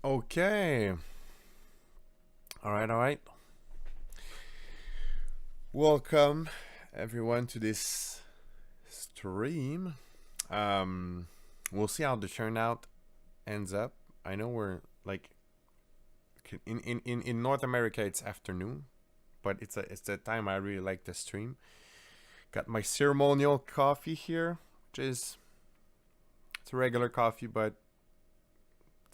Okay. All right, all right. Welcome everyone to this stream. Um we'll see how the turnout ends up. I know we're like in North America it's afternoon, but it's a time I really like to stream. Got my ceremonial coffee here, which is it's a regular coffee, but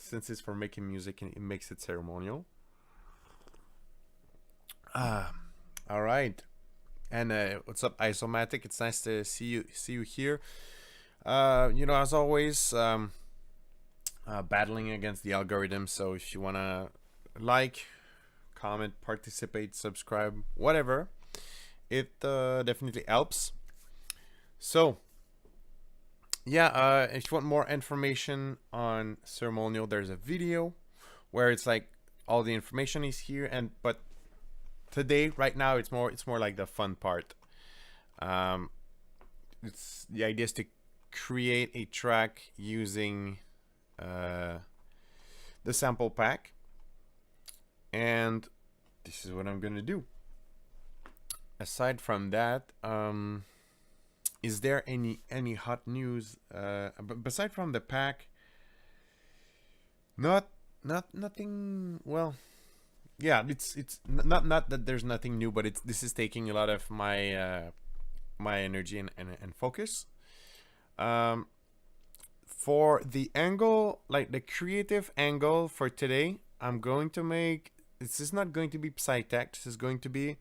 since it's for making music, it makes it ceremonial. Ah, all right. And what's up, Isomatic? It's nice to see you here. As always, battling against the algorithm. So if you wanna like, comment, participate, subscribe, whatever, it definitely helps. So yeah, if you want more information on Ceremonial, there's a video where it's like all the information is here. And but today, right now, it's more like the fun part. Um, it's the idea is to create a track using the sample pack, and this is what I'm gonna do. Aside from that, is there any hot news? Beside from the pack, nothing. Well, yeah, it's not that there's nothing new, but this is taking a lot of my energy and focus. Um, for the angle, like the creative angle for today, I'm going to make this is not going to be Psytech. This is going to be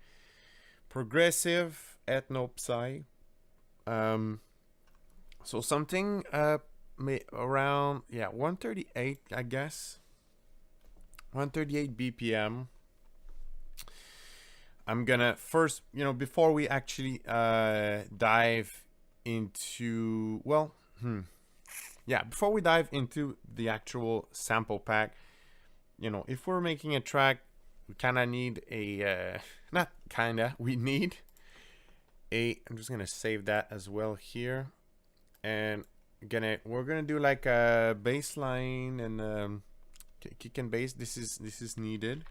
progressive Ethno Psy. So something around 138, I guess. 138 BPM. I'm gonna first, before we actually dive into, before we dive into the actual sample pack, if we're making a track, we kind of need not kinda, we need I'm just gonna save that as well here, and we're gonna do like a bass line and kick and bass. This is needed.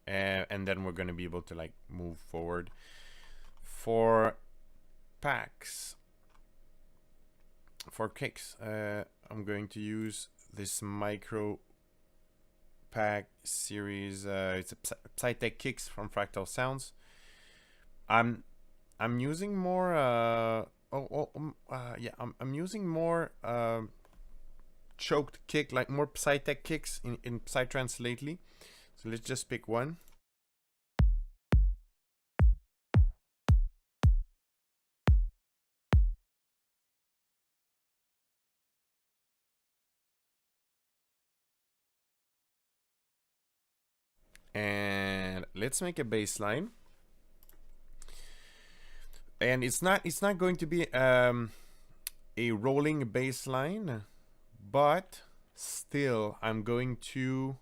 And then we're gonna be able to like move forward. For packs, for kicks, I'm going to use this micro pack series. It's a Psytech kicks from Fractal Sounds. I'm using more I'm using more choked kick, like more Psytech kicks in Psytrance lately. So let's just pick one. And let's make a bass line. And it's not going to be a rolling bass line, but still I'm going to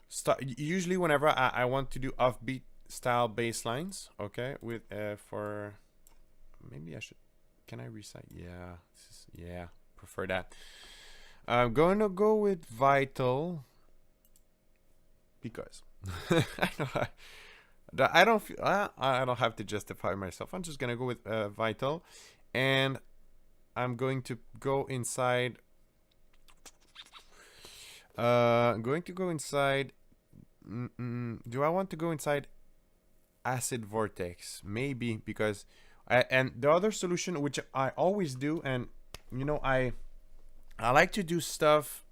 start. Usually whenever I want to do offbeat style bass lines, okay, with for maybe I should, can I recite? Yeah, prefer that. I'm going to go with Vital because I don't have to justify myself. I'm just gonna go with Vital, and I'm going to go inside. Going to go inside. Do I want to go inside Acid Vortex? Maybe, because and the other solution, which I always do, and I like to do stuff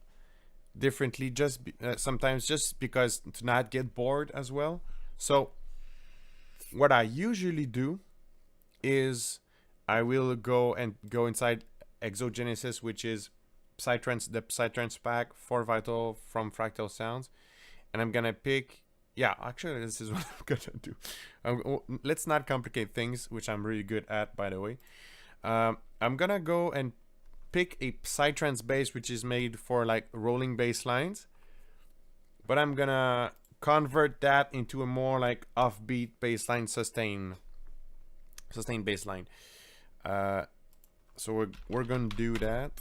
differently, just sometimes just because to not get bored as well. So what I usually do is I will go inside Exogenesis, which is the Psytrance pack for Vital from Fractal Sounds, and I'm gonna pick. Yeah, actually, this is what I'm gonna do. Let's not complicate things, which I'm really good at, by the way. I'm gonna go and pick a Psytrance bass, which is made for like rolling bass lines, but I'm gonna convert that into a more like offbeat bass line, sustained bass line. So we're gonna do that.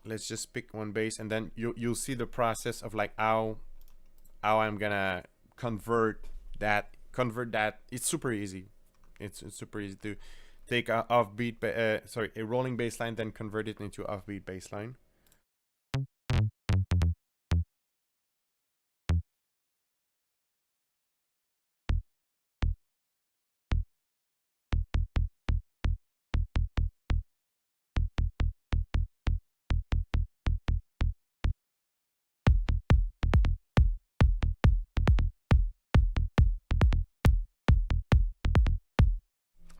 Let's just pick one bass, and then you'll see the process of like how I'm gonna convert that. It's super easy. It's super easy to take a offbeat, a rolling bass line, then convert it into offbeat bass line.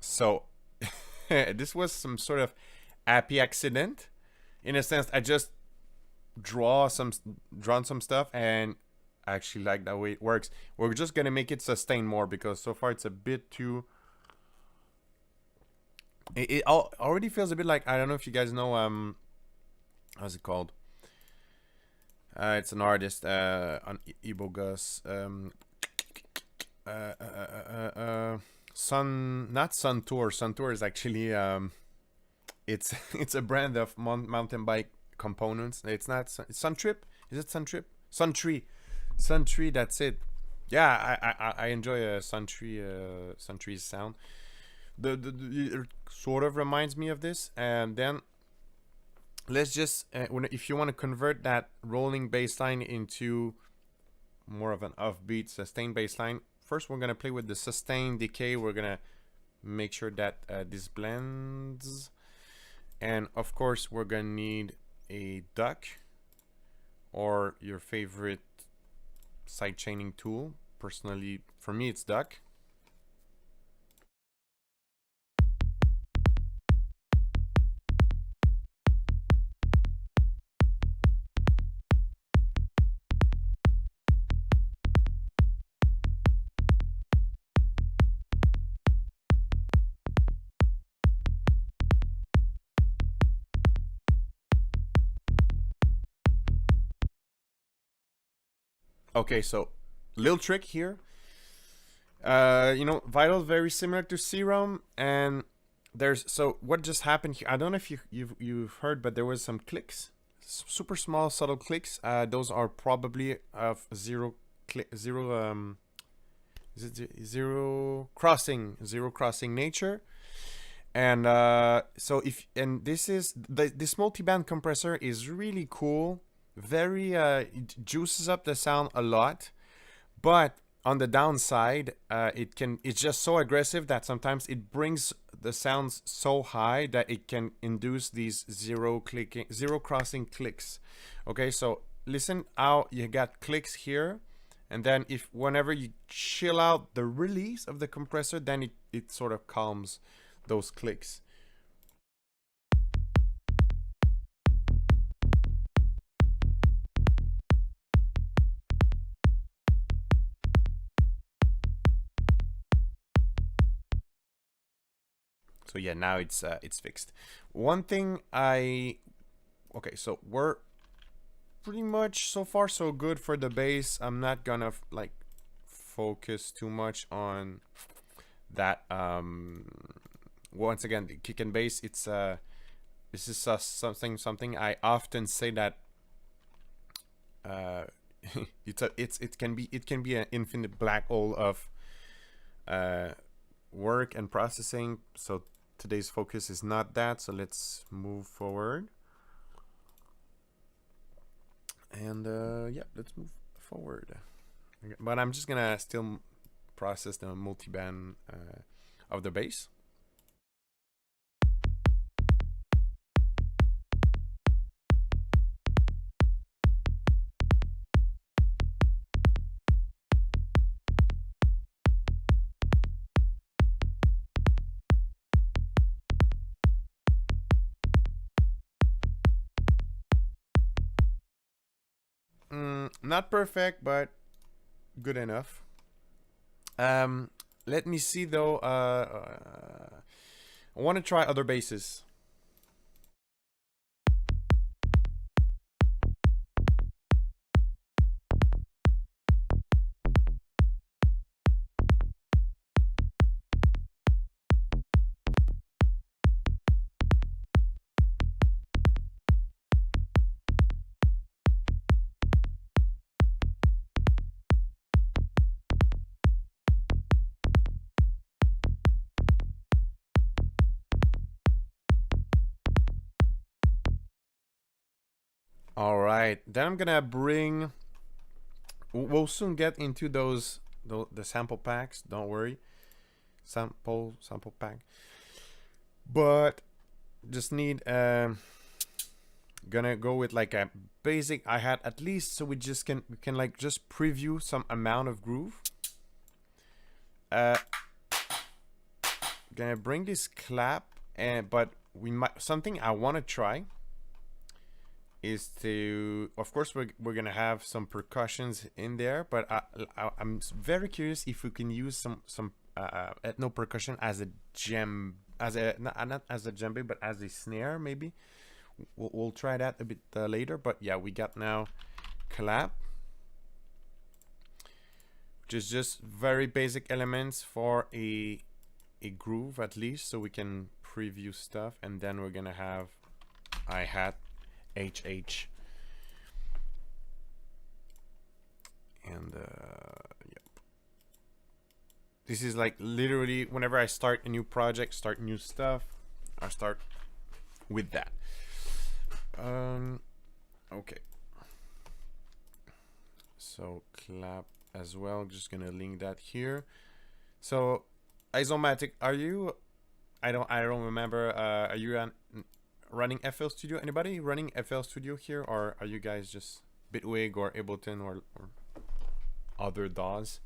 So this was some sort of happy accident, in a sense. I just drawn some stuff, and I actually like that way it works. We're just gonna make it sustain more, because so far it's a bit too. It already feels a bit like, I don't know if you guys know, how's it called? It's an artist on Ibogus. Not Sun Tour. Sun Tour is actually it's it's a brand of mountain bike components. It's not it's Sun Trip. Is it Sun Trip? Sun Tree. Sun Tree. That's it. Yeah, I enjoy Sun Tree. Sun Tree's sound. It sort of reminds me of this. And then let's just if you want to convert that rolling bass line into more of an offbeat sustained bass line, first we're gonna play with the sustain decay. We're gonna make sure that this blends, and of course we're gonna need a duck or your favorite side chaining tool. Personally, for me, it's duck. Okay, so little trick here. You know, Vital very similar to Serum, and there's so what just happened here. I don't know if you've heard, but there was some clicks, super small, subtle clicks. Those are probably of zero is it zero crossing nature. And so if and this is this multi-band compressor is really cool. Very it juices up the sound a lot, but on the downside, it's just so aggressive that sometimes it brings the sounds so high that it can induce these zero crossing clicks. Okay, so listen how you got clicks here, and then if whenever you chill out the release of the compressor, then it sort of calms those clicks. So yeah, now it's fixed. One thing okay, so we're pretty much so far so good for the bass. I'm not gonna like focus too much on that. Once again, the kick and bass, it's this is something I often say that it can be an infinite black hole of work and processing. So today's focus is not that, so let's move forward. And yeah, let's move forward. But I'm just gonna still process the multi-band of the bass. Not perfect, but good enough. Let me see though. I want to try other basses. All right, then I'm gonna bring. We'll soon get into the sample packs. Don't worry, sample pack. But just need gonna go with like a basic hi-hat at least, so we can like just preview some amount of groove. Gonna bring this clap, but we might something I want to try is to, of course, we're gonna have some percussions in there, but I'm very curious if we can use some ethno percussion as a gem, as a not as a djembe, but as a snare maybe. We'll try that a bit later. But yeah, we got now clap, which is just very basic elements for a groove at least, so we can preview stuff. And then we're gonna have hi-hat, HH, and yep. This is like literally whenever I start a new project, start new stuff, I start with that. Okay, so clap as well, just gonna link that here. So Isomatic, are you, I don't remember, are you running FL Studio? Anybody running FL Studio here, or are you guys just Bitwig or Ableton or other DAWs?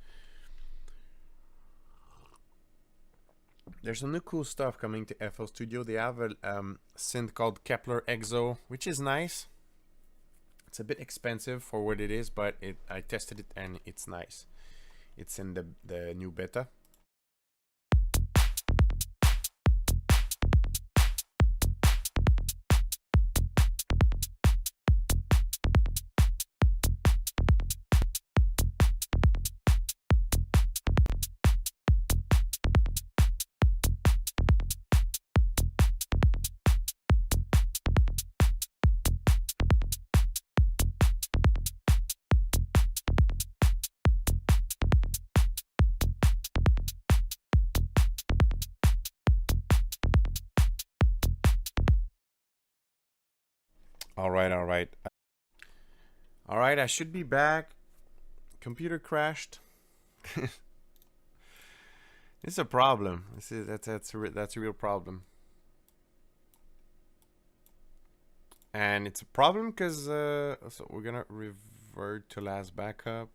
There's some new cool stuff coming to FL Studio. They have a synth called Kepler Exo, which is nice. It's a bit expensive for what it is, but I tested it and it's nice. It's in the new beta. All right. I should be back. Computer crashed. It's a problem. That's a real problem. And it's a problem because so we're gonna revert to last backup.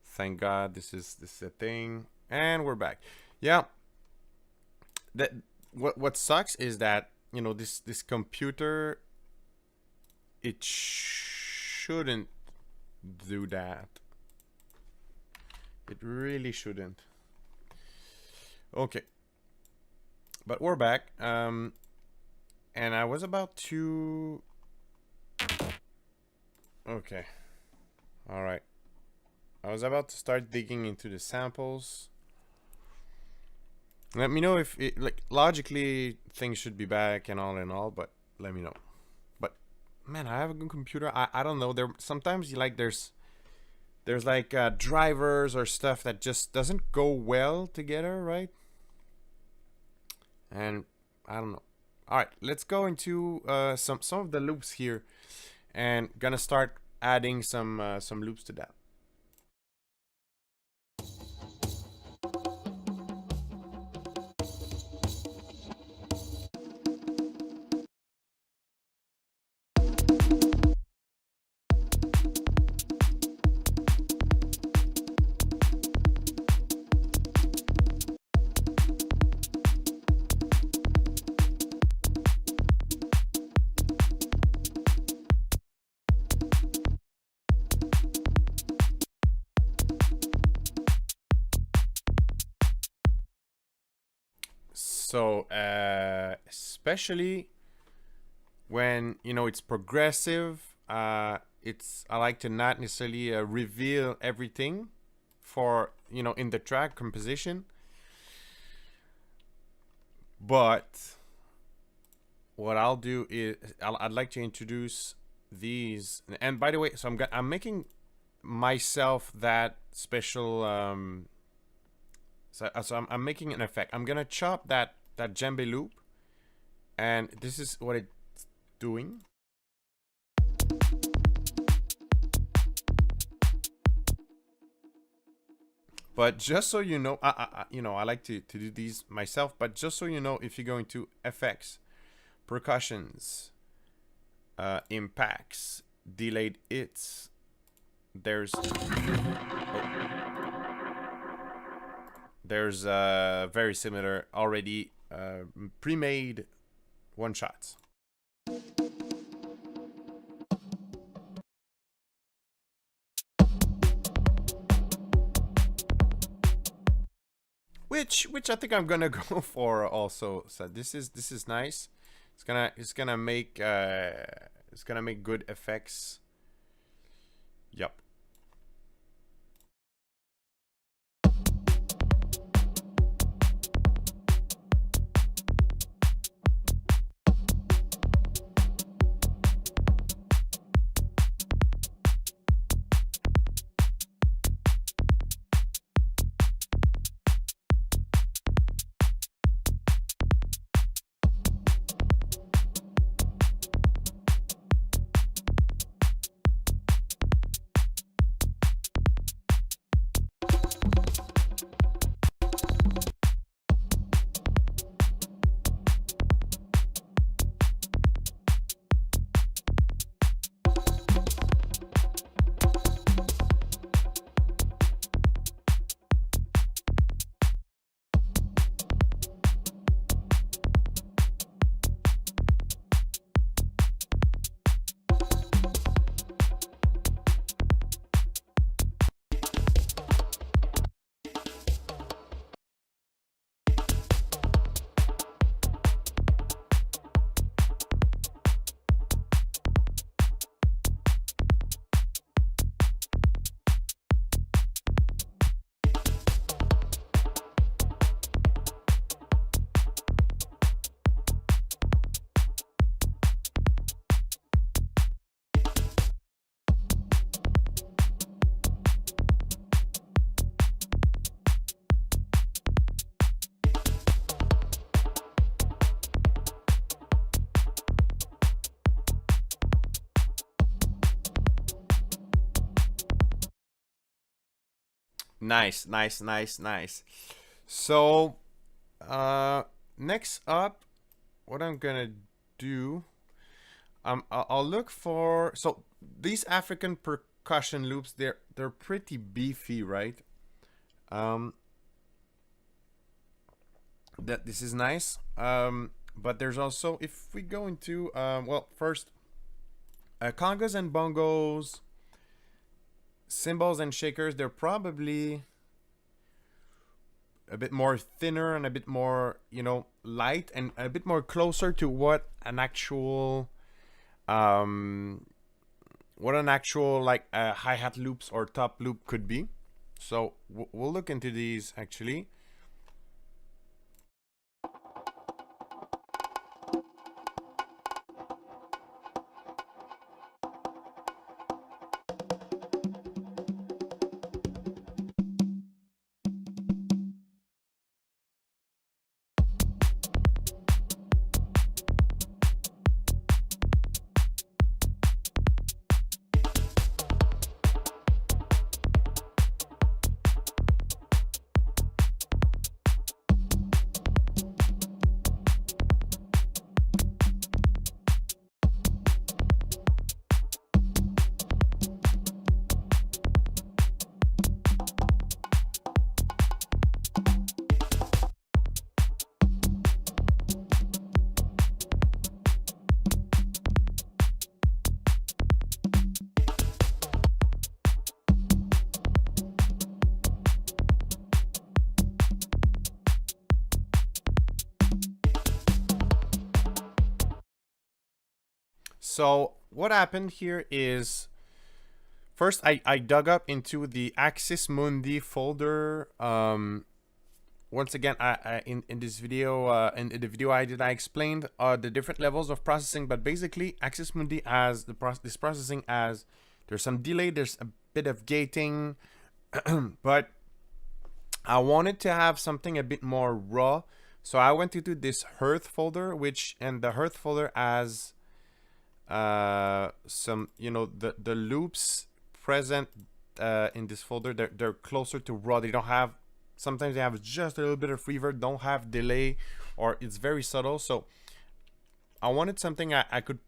Thank God this is a thing, and we're back. Yeah. That what sucks is that, you know, this computer, it shouldn't do that. It really shouldn't. Okay, but we're back. And I was about to. Okay. All right. I was about to start digging into the samples. Let me know if it, like, logically things should be back and all, but let me know. But man, I have a good computer. I don't know. There sometimes there's like drivers or stuff that just doesn't go well together, right? And I don't know. All right, let's go into some of the loops here, and gonna start adding some loops to that. So especially when, you know, it's progressive, I like to not necessarily reveal everything for, you know, in the track composition, but what I'll do is I'd like to introduce these. And by the way, so I'm making myself that special so I'm making an effect. I'm gonna chop that djembe loop, and this is what it's doing. But just so you know, I like to do these myself. But just so you know, if you go into effects, percussions, impacts, delayed hits, there's very similar already pre-made one shots. Which I think I'm gonna go for also. So this is nice. It's gonna make good effects. Yep. Nice, nice, nice, nice. So, next up, what I'm gonna do, I'll look for, so these African percussion loops. They're pretty beefy, right? Um, that this is nice. But there's also, if we go into, well, first, congas and bongos, cymbals and shakers, they're probably a bit more thinner and a bit more, light and a bit more closer to what an actual like hi-hat loops or top loop could be. So we'll look into these actually. So what happened here is, first I dug up into the Axis Mundi folder. Once again, in this video, in the video I explained the different levels of processing. But basically, Axis Mundi has this processing as, there's some delay, there's a bit of gating, but I wanted to have something a bit more raw. So I went into this Hearth folder, and the Hearth folder has some, the loops present in this folder, they're closer to raw. They don't have, sometimes they have just a little bit of reverb, don't have delay, or it's very subtle. So I wanted something I could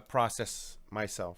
process myself,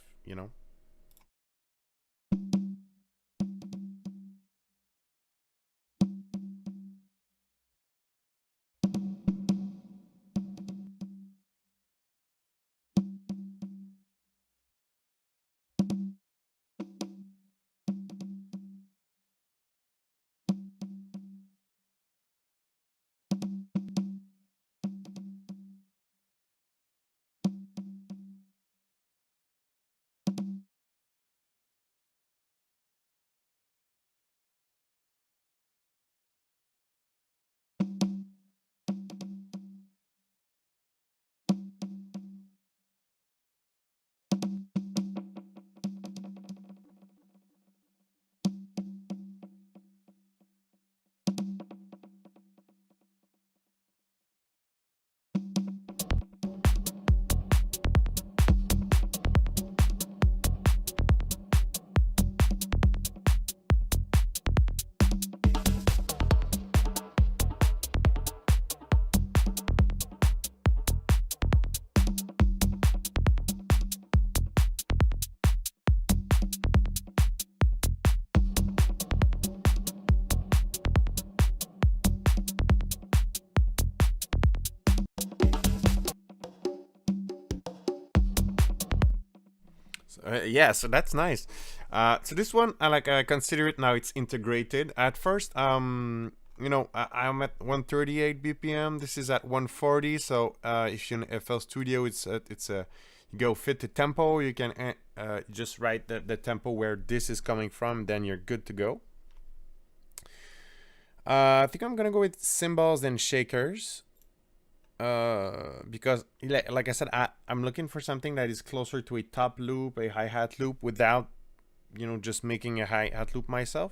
yeah, so that's nice. So this one, I consider it now. It's integrated. At first, I'm at 138 BPM. This is at 140. So if you're in FL Studio, it's a you go fit the tempo. You can just write the tempo where this is coming from. Then you're good to go. I think I'm gonna go with cymbals and shakers. Because like I said, I'm looking for something that is closer to a top loop, a hi-hat loop, without just making a hi-hat loop myself.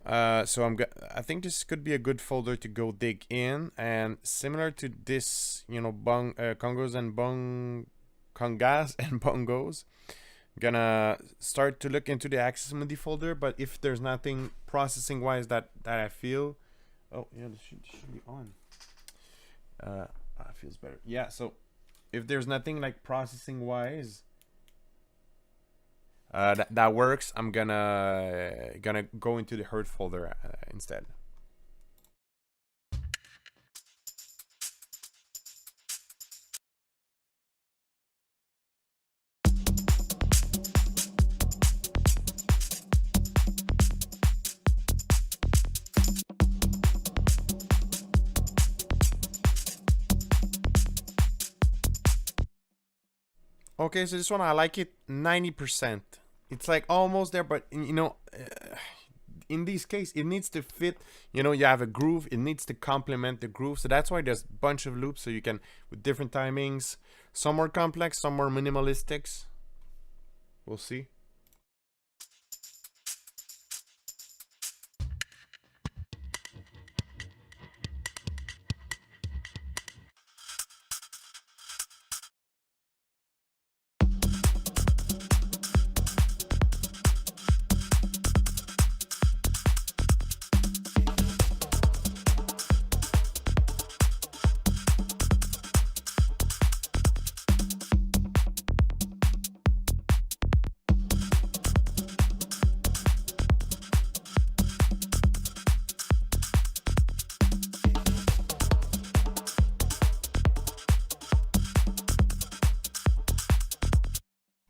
So I think this could be a good folder to go dig in, and similar to this, congos and congas and bongos, gonna start to look into the Access MIDI folder. But if there's nothing processing wise that I feel, oh yeah, this should be on. Feels better. Yeah, so if there's nothing like processing wise that works, I'm gonna go into the herd folder instead. Okay, so this one I like it 90%. It's like almost there, but in this case, it needs to fit. You have a groove. It needs to complement the groove. So that's why there's a bunch of loops, so you can, with different timings, some more complex, some more minimalistics. We'll see.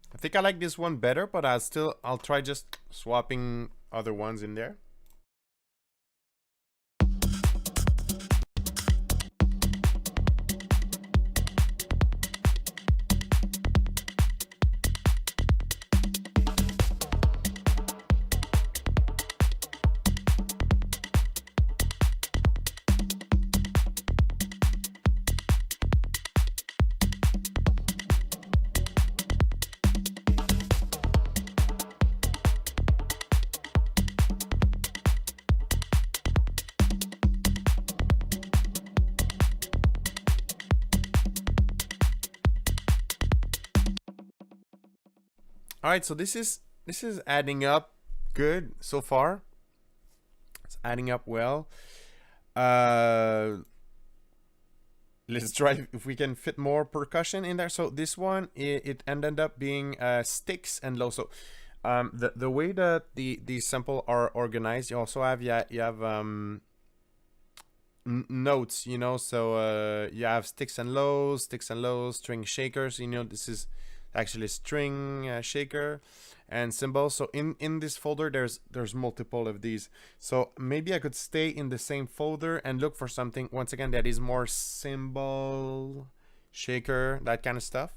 I think I like this one better, but I'll try just swapping other ones in there. All right, so this is adding up good so far. It's adding up well. Uh, let's try if we can fit more percussion in there. So this one, it ended up being sticks and low. So the way that these sample are organized, you also have notes, you know. So you have sticks and lows, string shakers. You know, this is actually a string shaker and cymbals. So in this folder, there's multiple of these. So maybe I could stay in the same folder and look for something once again that is more cymbal, shaker, that kind of stuff.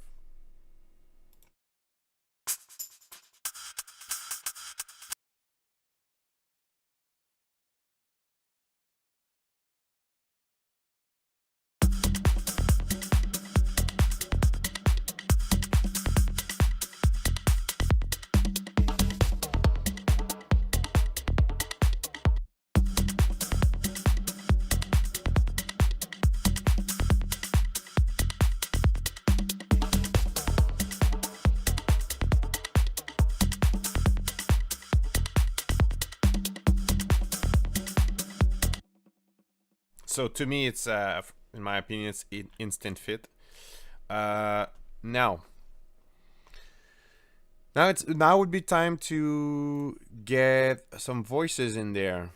So to me, it's in my opinion, it's instant fit. Now, now would be time to get some voices in there.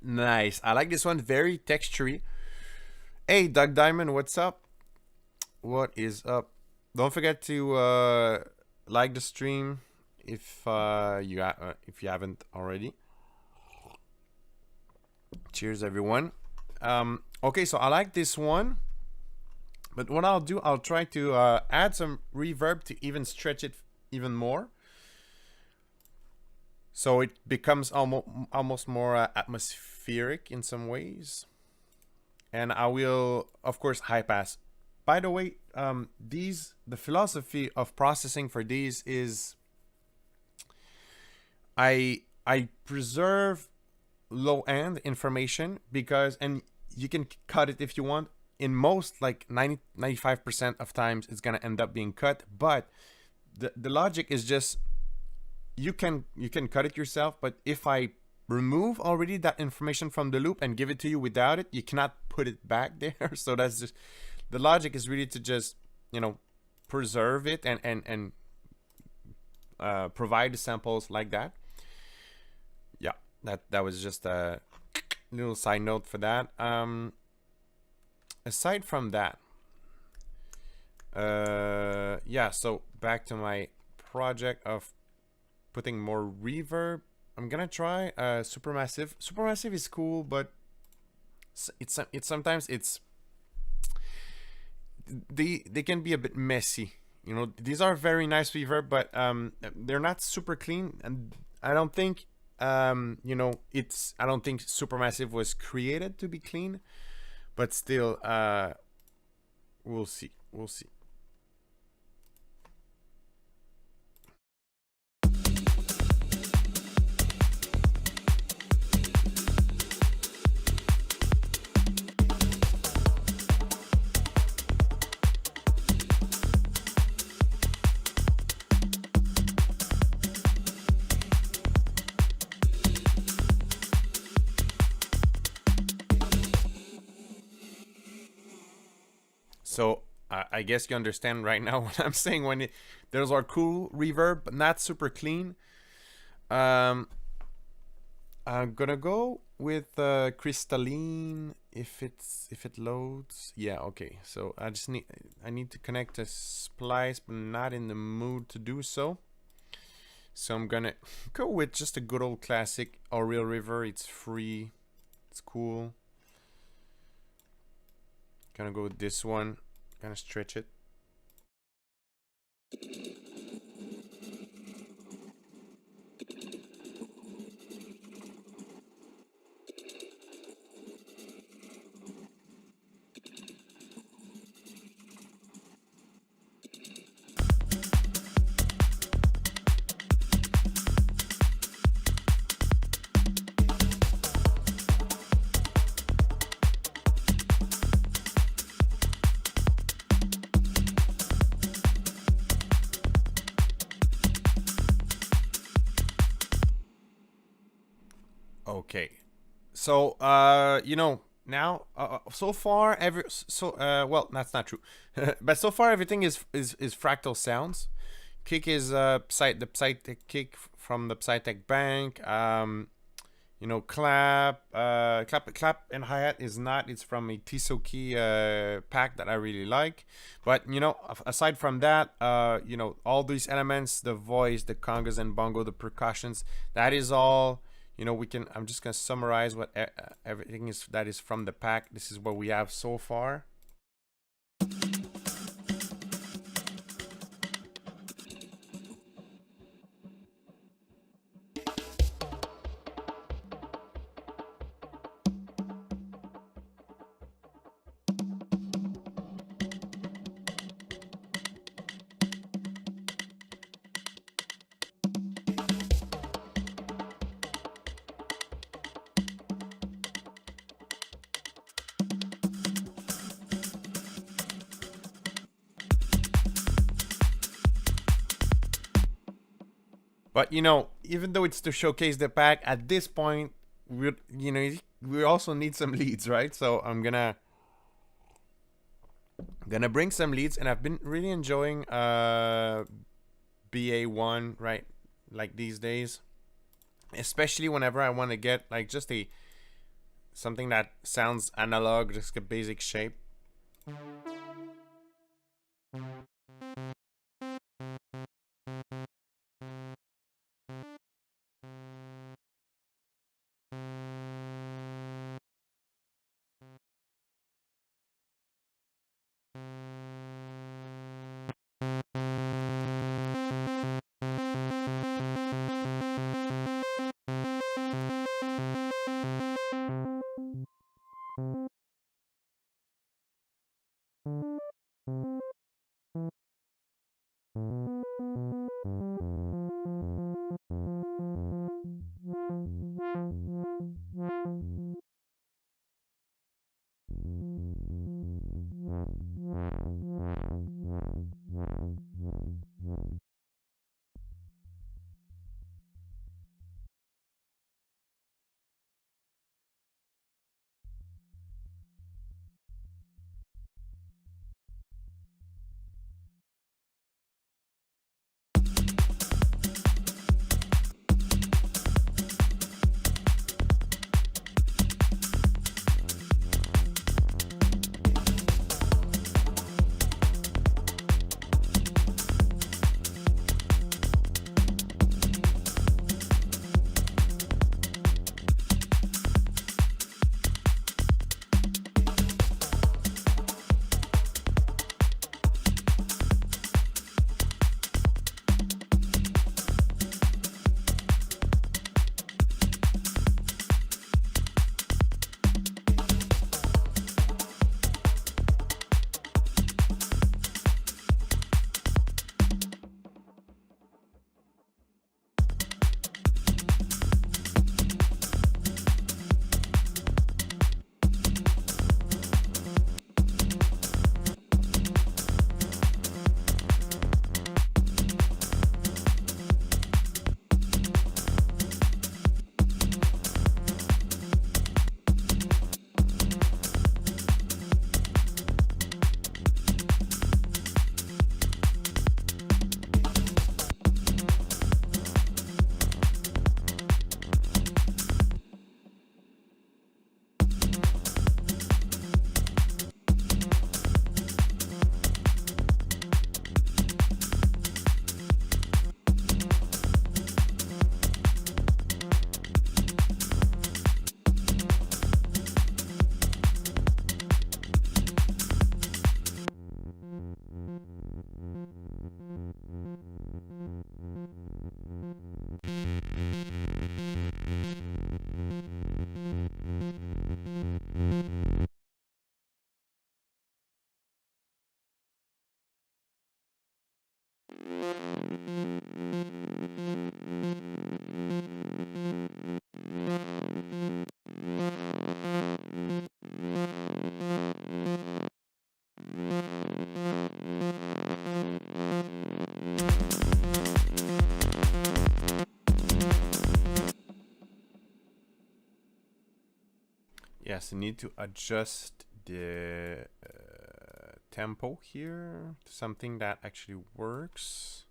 Nice. I like this one. Very textury. Hey, Doug Diamond, what's up? What is up? Don't forget to like the stream if if you haven't already. Cheers, everyone. Okay, so I like this one, but what I'll do, I'll try to add some reverb to even stretch it even more, so it becomes almost more atmospheric in some ways. And I will, of course, high pass. By the way, the philosophy of processing for these is I preserve low end information, because, and you can cut it if you want. In most, like 95% of times, it's gonna end up being cut. But the logic is just, you can cut it yourself, but if I remove already that information from the loop and give it to you without it, you cannot put it back there. So that's just, the logic is really to just, you know, preserve it and provide the samples like that. Yeah, that was just a little side note for that. Aside from that, yeah, so back to my project of putting more reverb. I'm gonna try Supermassive. Supermassive is cool, but it's sometimes they can be a bit messy. You know, these are very nice reverb, but they're not super clean, and I don't think you know, I don't think Supermassive was created to be clean, but still, we'll see. So I guess you understand right now what I'm saying when those are cool reverb, but not super clean. I'm gonna go with crystalline if it loads. Yeah, okay. So I need to connect a splice, but not in the mood to do so. So I'm gonna go with just a good old classic Oriel River. It's free. It's cool. Gonna go with this one. Gonna stretch it. Okay. So, now, so far, well, that's not true, but so far everything is fractal sounds. Kick is the Psytech kick from the Psytech Bank. Clap and hi hat is not. It's from a Tisoki pack that I really like. But aside from that, all these elements, the voice, the congas and bongo, the percussions, that is all. We can. I'm just gonna summarize what everything is that is from the pack. This is what we have so far. But even though it's to showcase the pack, at this point, we also need some leads, right? So I'm gonna bring some leads, and I've been really enjoying BA1, right? Like these days, especially whenever I want to get like just a something that sounds analog, just a basic shape. Yes, I need to adjust the tempo here to something that actually works.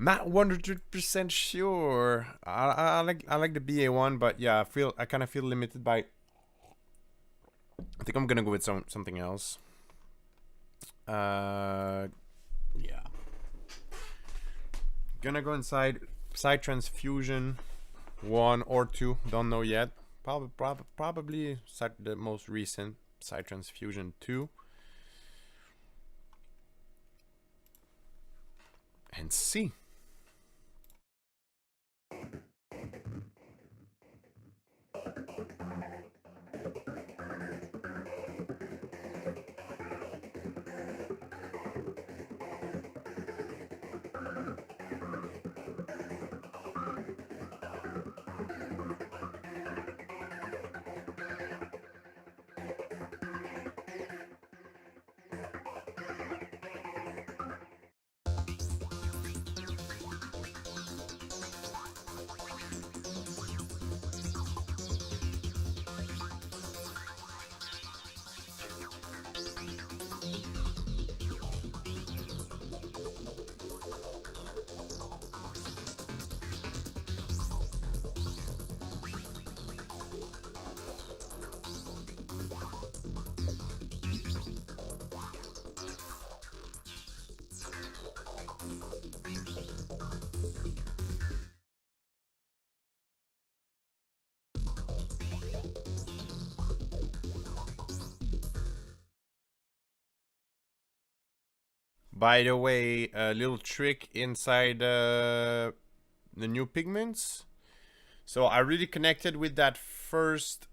not 100% sure. I like the BA1, but yeah, I kind of feel limited by. I think I'm gonna go with something else. Yeah. Gonna go inside Psy Transfusion 1 or 2. Don't know yet. Probably the most recent Psy Transfusion 2. And see. By the way, a little trick inside the new pigments. So I really connected with that first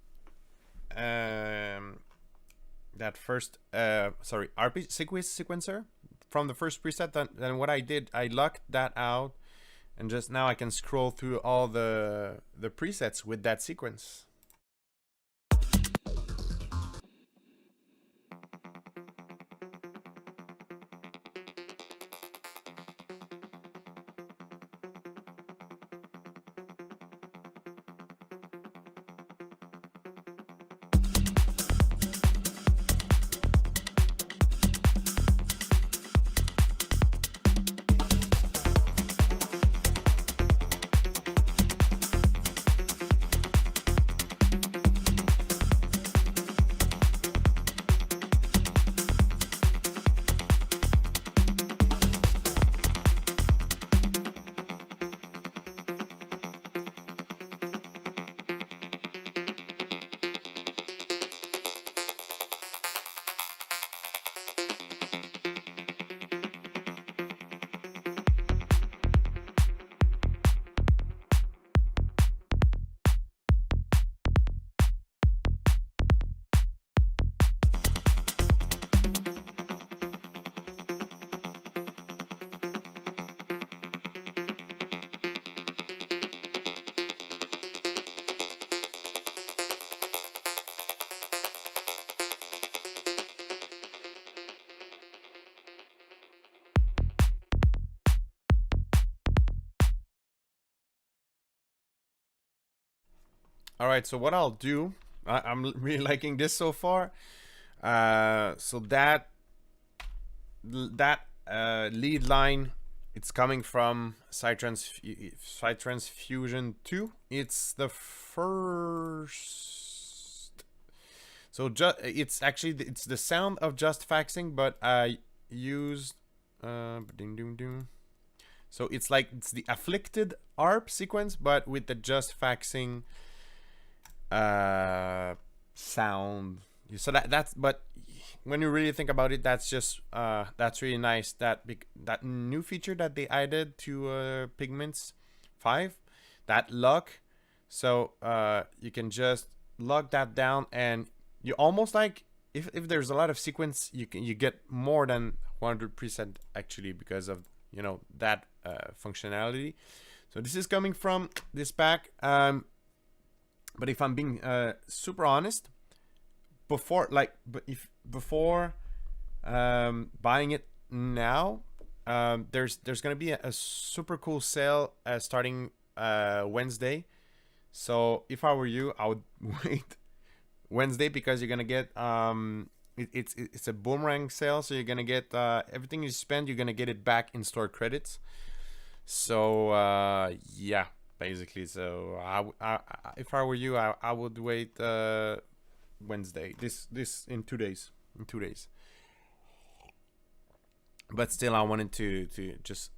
RP sequencer from the first preset. Then what I did, I locked that out, and just now I can scroll through all the presets with that sequence. All right, so what I'll do, I'm really liking this so far. So that lead line, it's coming from Psy Transfusion 2. It's the first. So it's actually it's the sound of just faxing, but I used so it's like it's the afflicted ARP sequence, but with the just faxing sound. So that's, but when you really think about it, that's just that's really nice. That new feature that they added to Pigments 5, that lock. So you can just lock that down, and you almost like if there's a lot of sequence, you get more than 100 preset actually, because of that functionality. So this is coming from this pack. But if I'm being super honest, before buying it now, there's gonna be a super cool sale starting Wednesday. So if I were you, I would wait Wednesday, because you're gonna get it's a boomerang sale. So you're gonna get everything you spend, you're gonna get it back in store credits. So yeah, basically. So if I were you, I would wait Wednesday. This in 2 days. In 2 days. But still, I wanted to just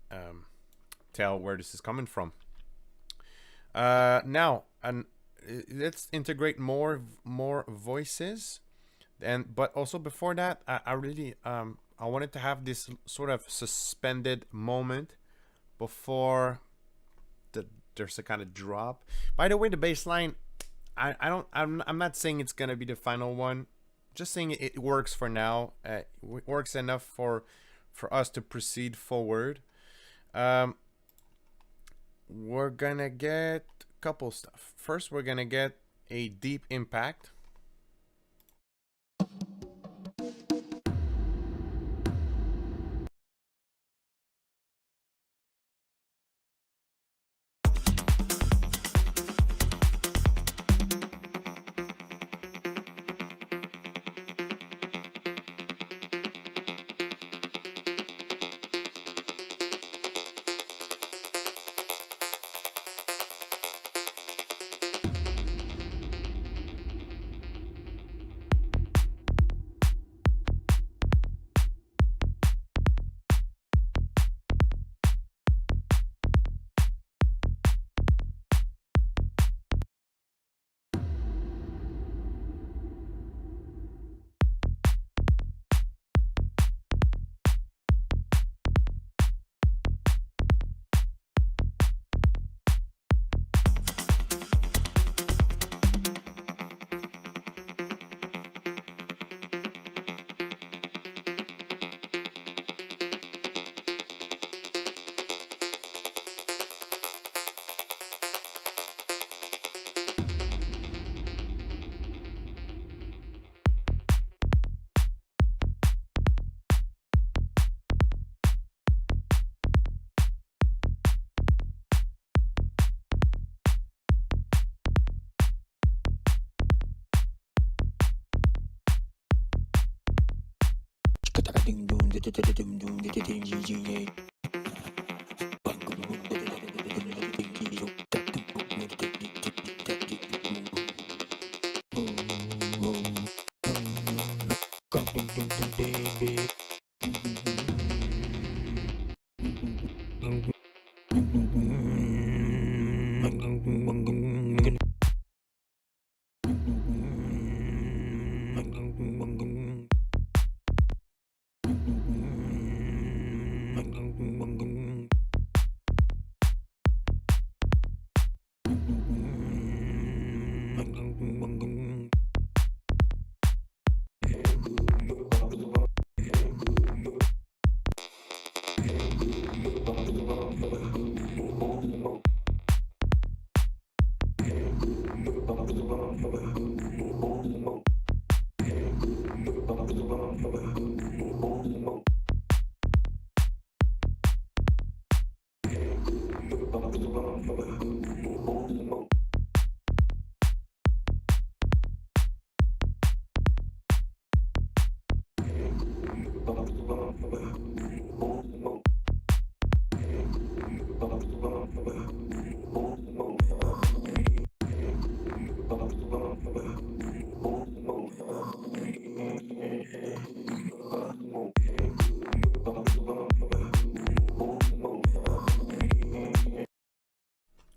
tell where this is coming from. Now, and let's integrate more voices, and but also before that, I really I wanted to have this sort of suspended moment before there's a kind of drop. By the way, the bass line, I'm not saying it's gonna be the final one. Just saying it works for now. It works enough for us to proceed forward. We're gonna get a couple stuff. First, we're gonna get a deep impact.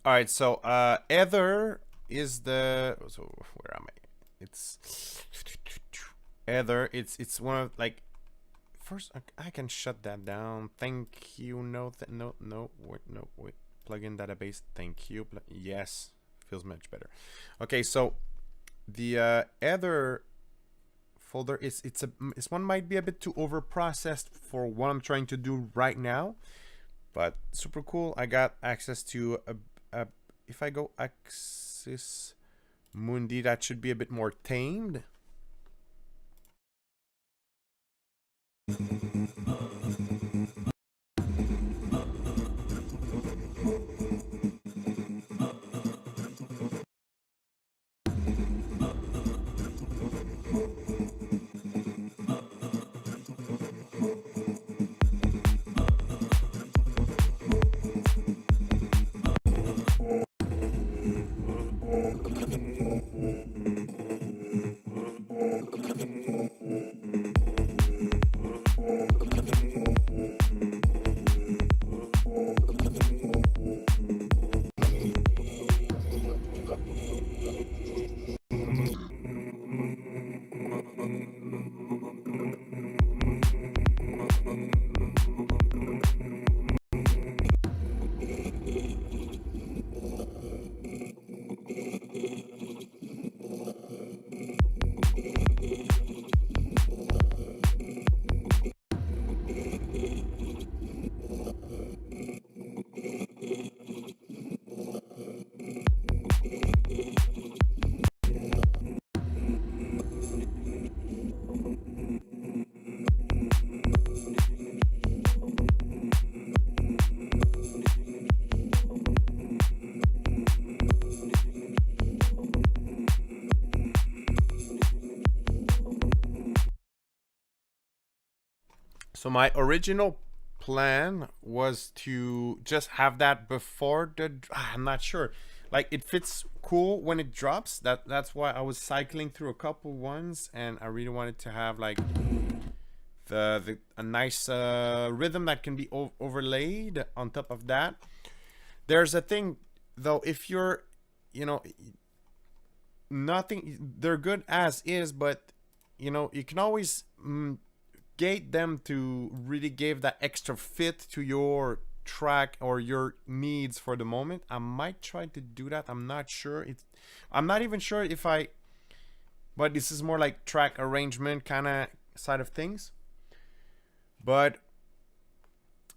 All right, so Ether is the, so where am I? It's Ether. It's one of, like, first I can shut that down. Thank you. No, wait. Plugin database. Thank you. Yes, feels much better. Okay, so the Ether folder is this one might be a bit too over processed for what I'm trying to do right now, but super cool. I got access to a if I go Axis Mundi, that should be a bit more tamed. So my original plan was to just have that before the. I'm not sure. Like it fits cool when it drops. That's why I was cycling through a couple ones, and I really wanted to have like the a nice rhythm that can be overlaid on top of that. There's a thing though, if you're, you know, nothing. They're good as is, but you know you can always gate them to really give that extra fit to your track or your needs for the moment. I might try to do that. I'm not sure. I'm not even sure if I. But this is more like track arrangement kind of side of things. But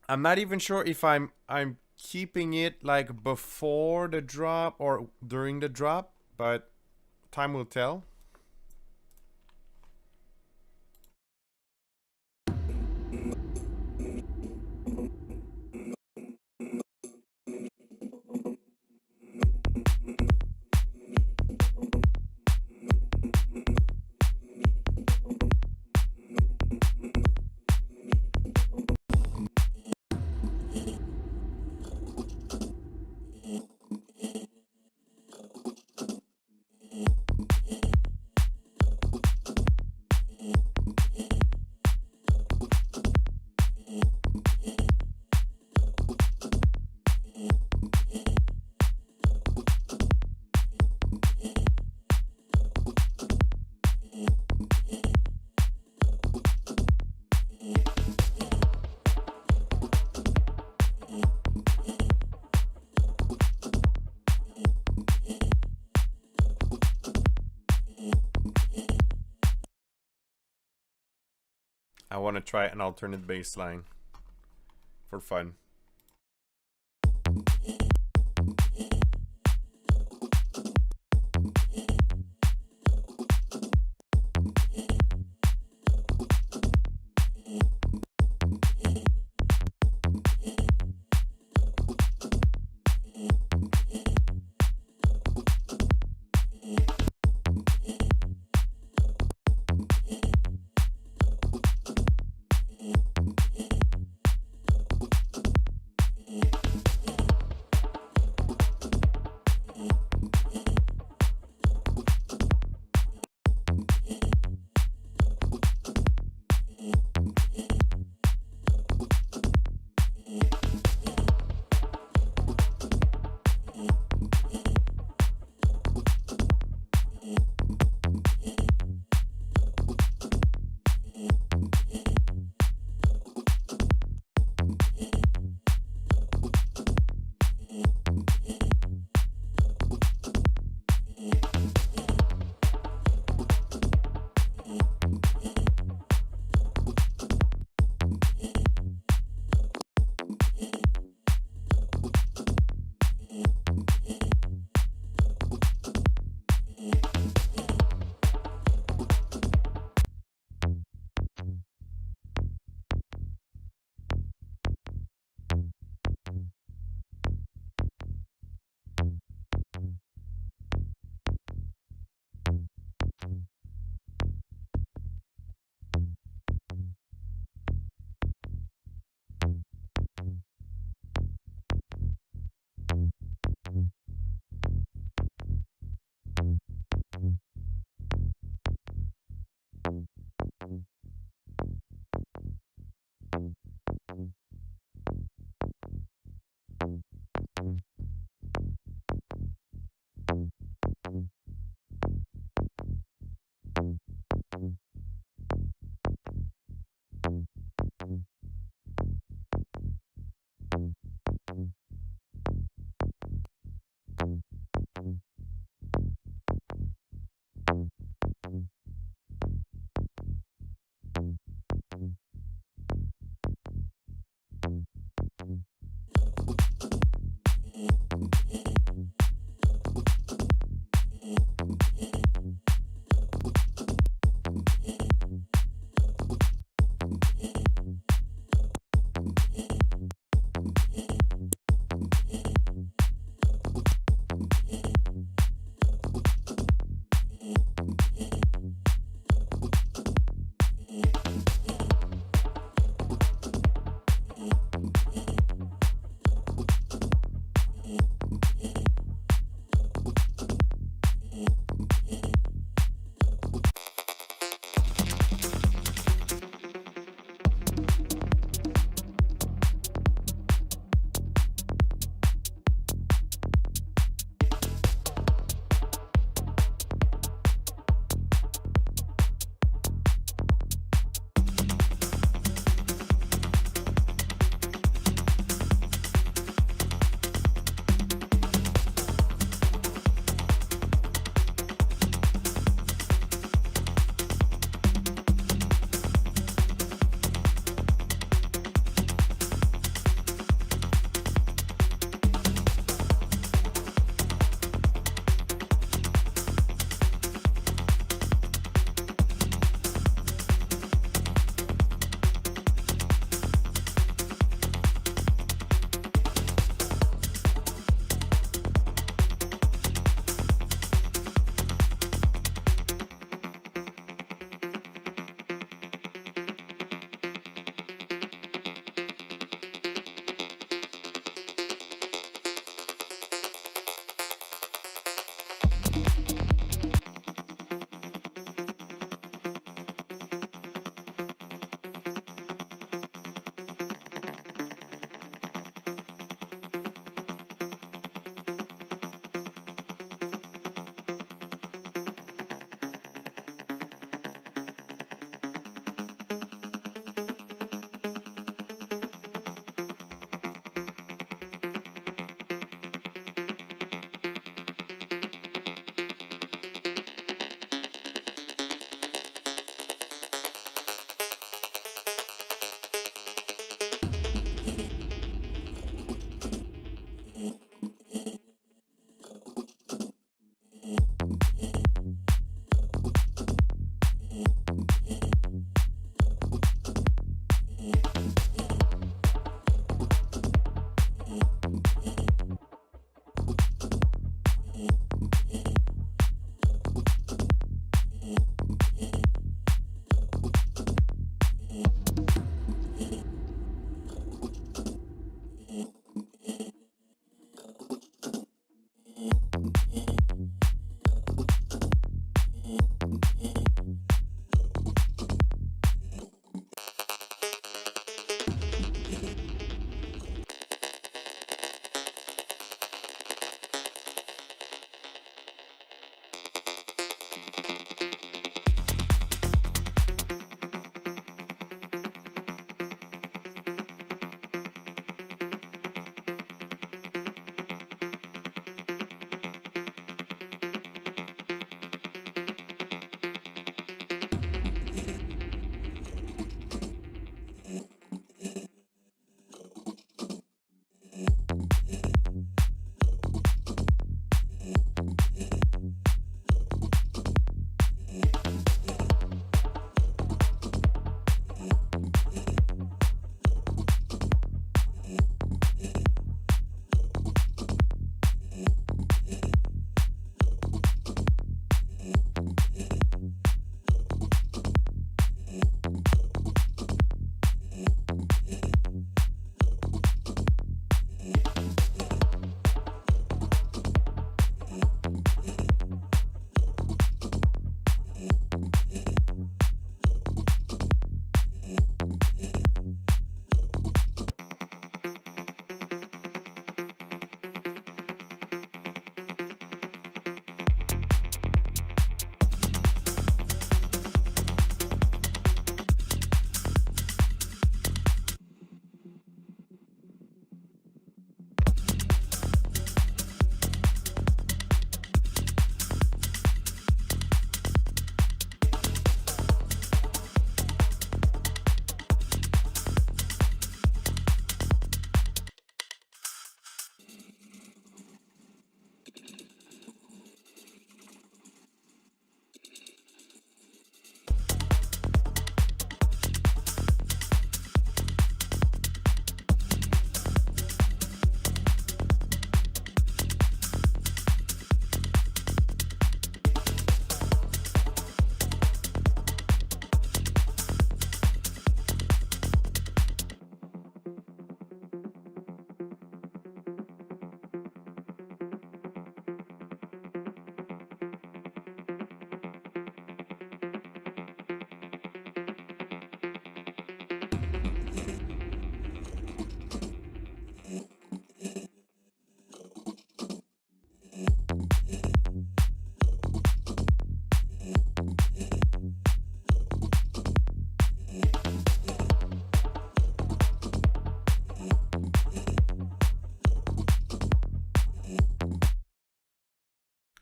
I'm not even sure if I'm keeping it like before the drop or during the drop. But time will tell. I want to try an alternate bass line for fun.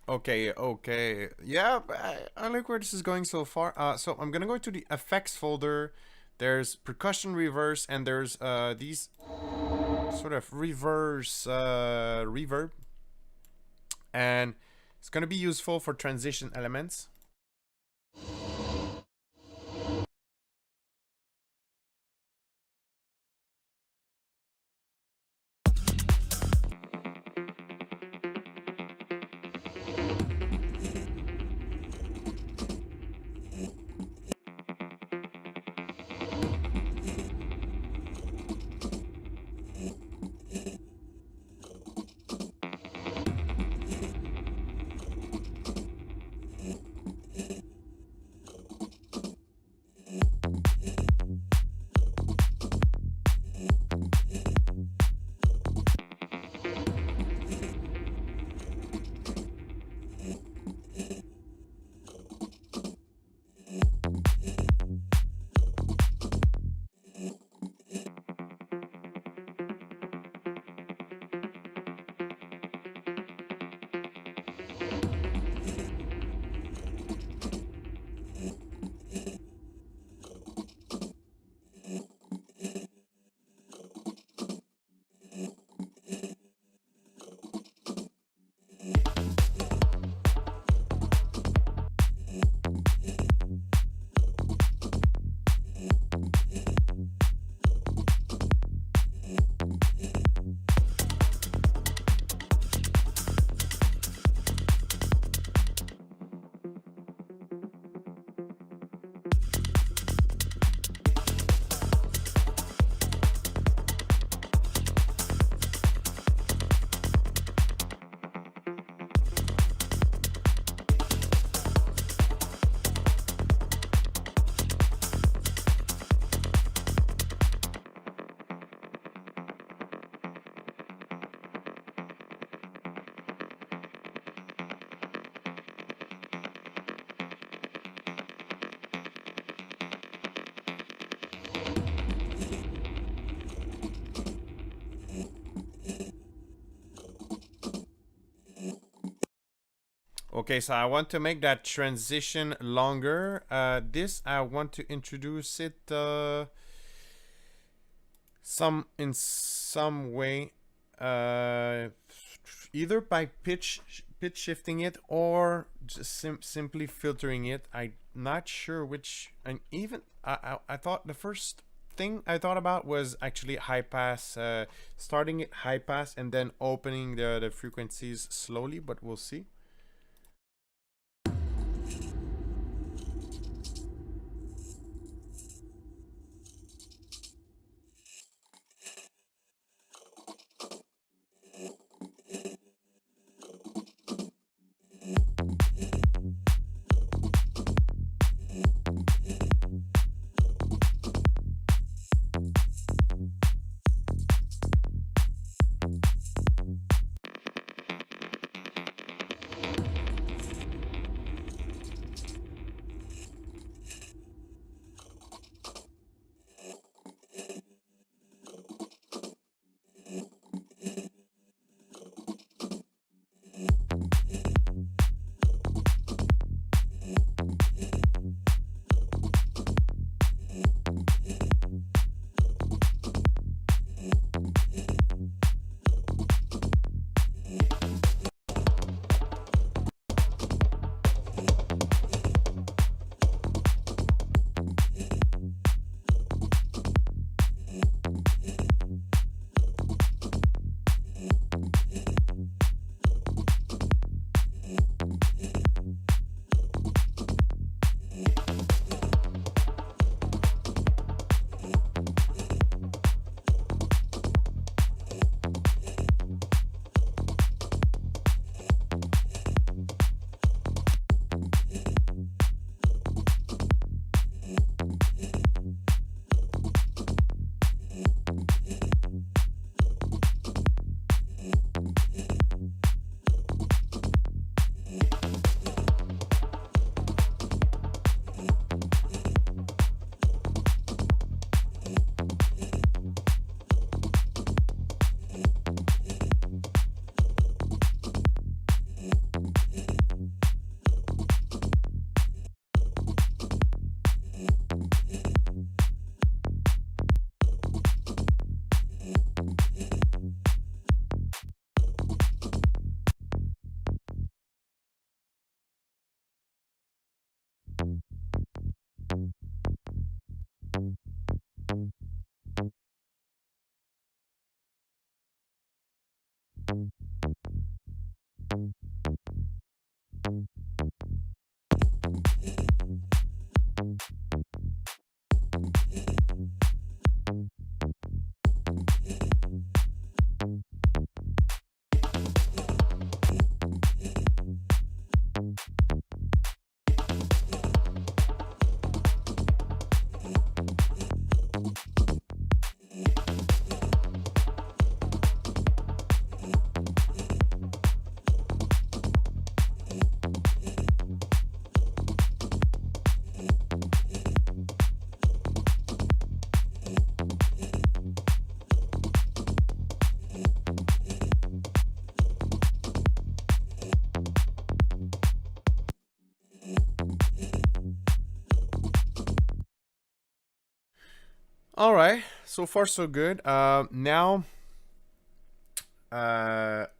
Okay, okay. Yeah, I like where this is going so far. So I'm gonna go to the effects folder. There's percussion reverse, and there's these sort of reverse reverb, and it's gonna be useful for transition elements. Okay, so I want to make that transition longer. This I want to introduce it some way, uh, either by pitch shifting it or just simply filtering it. I'm not sure which. And even I thought the first thing I thought about was actually high pass, starting it high pass and then opening the frequencies slowly. But we'll see. All right, so far so good. Now,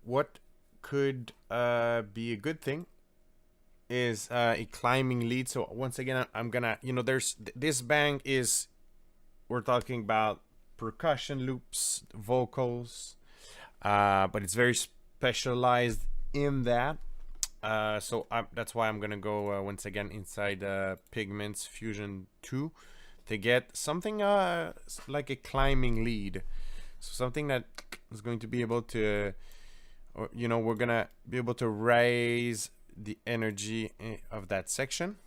what could be a good thing is a climbing lead. So once again, I'm gonna, there's this bang is, we're talking about percussion loops, vocals, but it's very specialized in that. So that's why I'm gonna go once again inside Pigments Fusion 2 to get something like a climbing lead. So something that is going to be able to, or, we're gonna be able to raise the energy of that section.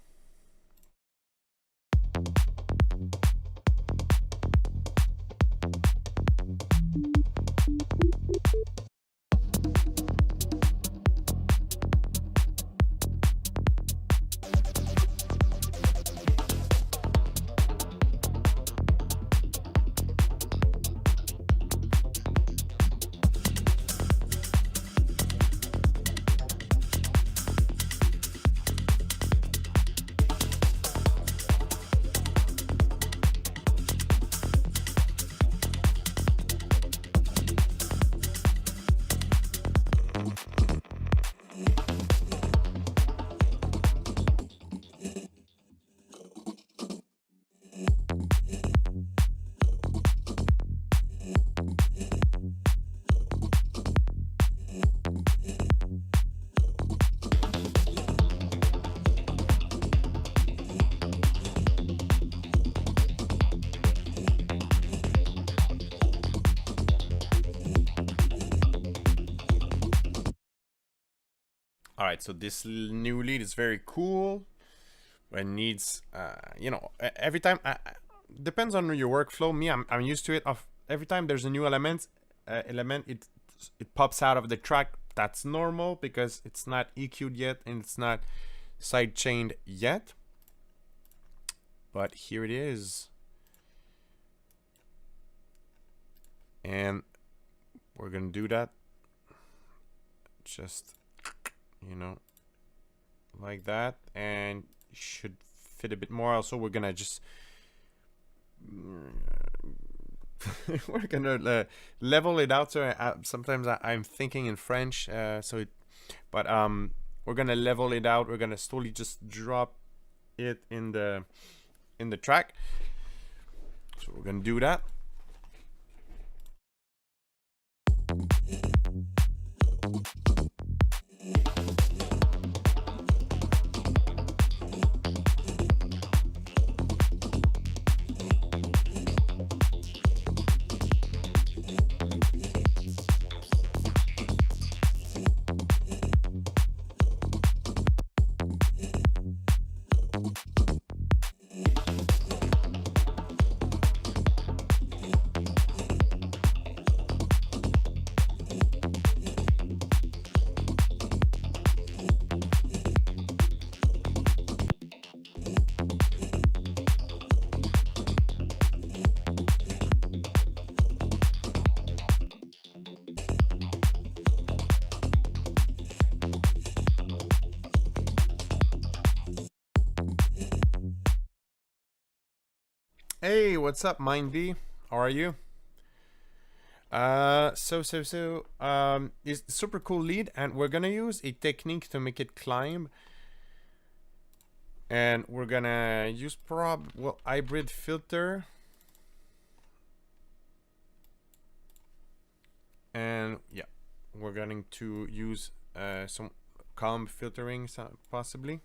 All right, so this new lead is very cool. It needs, every time, depends on your workflow. Me, I'm used to it. Of every time there's a new element, it pops out of the track. That's normal because it's not EQ'd yet and it's not side chained yet. But here it is, and we're gonna do that. Just, like that, and should fit a bit more. Also, we're gonna just we're gonna level it out. So sometimes I'm thinking in French, we're gonna level it out. We're gonna slowly just drop it in the track. So we're gonna do that. Hey, what's up, Mind B? How are you? It's super cool lead, and we're gonna use a technique to make it climb. And we're gonna use hybrid filter. And yeah, we're going to use some calm filtering, possibly.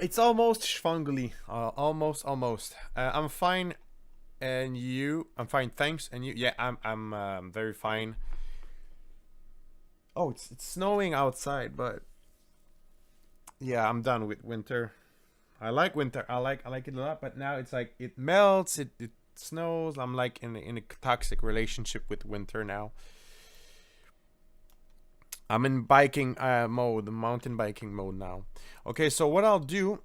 It's almost schwungly. Almost. I'm fine, and you? I'm fine, thanks. And you? Yeah, I'm very fine. Oh, it's snowing outside, but yeah, I'm done with winter. I like winter. I like it a lot, but now it's like it melts. It snows. I'm like in a toxic relationship with winter now. I'm in biking mode, mountain biking mode now. Okay, so what I'll do,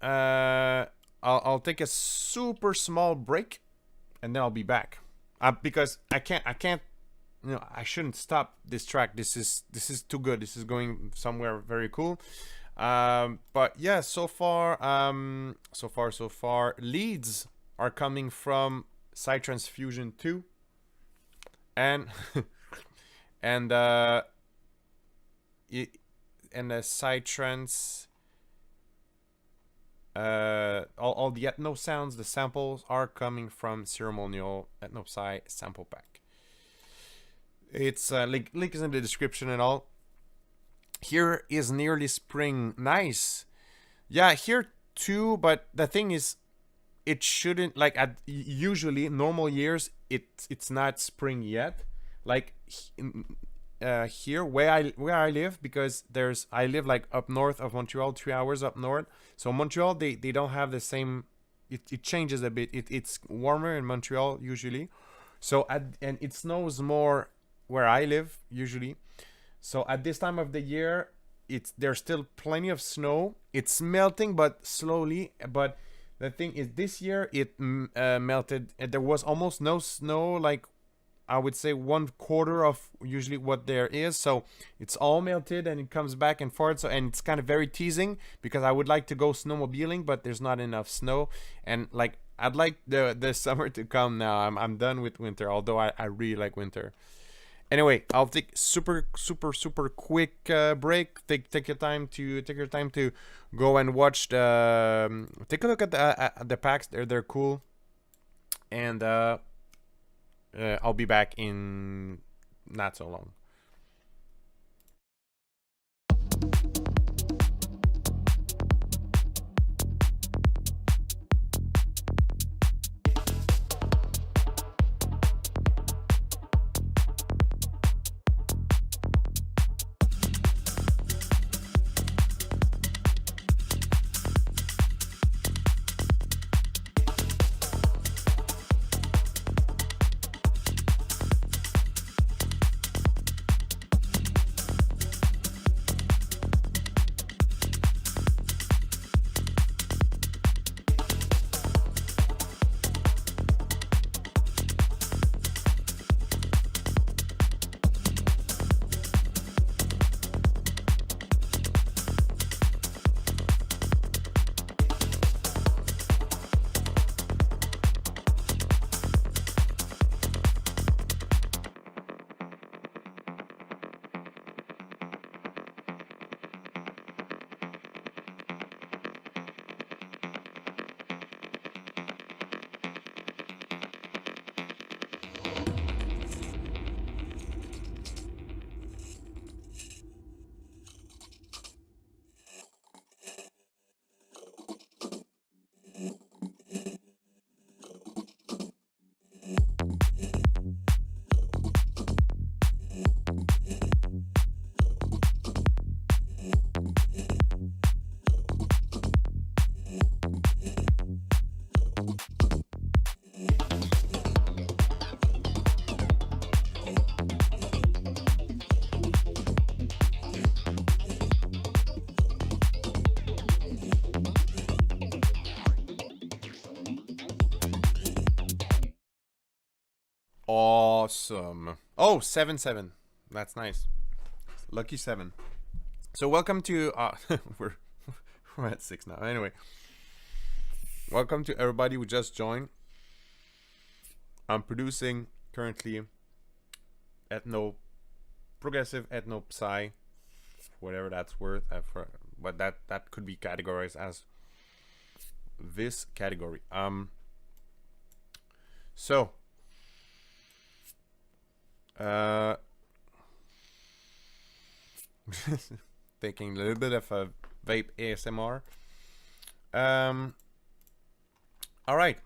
I'll take a super small break, and then I'll be back. Because I can't, I shouldn't stop this track. This is too good. This is going somewhere very cool. But yeah, so far, leads are coming from Psytrance Fusion 2, and and it, and the Psytrance, all the Ethno sounds, the samples are coming from Ceremonial Ethno Psy sample pack. It's link is in the description and all. Here is nearly spring. Nice. Yeah, here too, but the thing is, it shouldn't, like, at usually normal years it's not spring yet. Like here where I live, because I live like up north of Montreal, 3 hours up north. So Montreal, they don't have the same. It changes a bit. It's warmer in Montreal usually. So and it snows more where I live usually. So at this time of the year, there's still plenty of snow. It's melting, but slowly. But the thing is, this year it melted. There was almost no snow, like I would say 1/4 of usually what there is. So it's all melted and it comes back and forth. So, and it's kind of very teasing because I would like to go snowmobiling, but there's not enough snow. And like I'd like the summer to come now. I'm done with winter, although I really like winter. Anyway, I'll take super quick break. Take your time to go and watch take a look at the packs. They're cool, and I'll be back in not so long. Awesome. Oh, 7-7. That's nice. Lucky 7. So welcome to we're we're at 6 now. Anyway, welcome to everybody who just joined. I'm producing currently progressive ethno psy, whatever that's worth. But that could be categorized as this category. So taking a little bit of a vape ASMR. All right.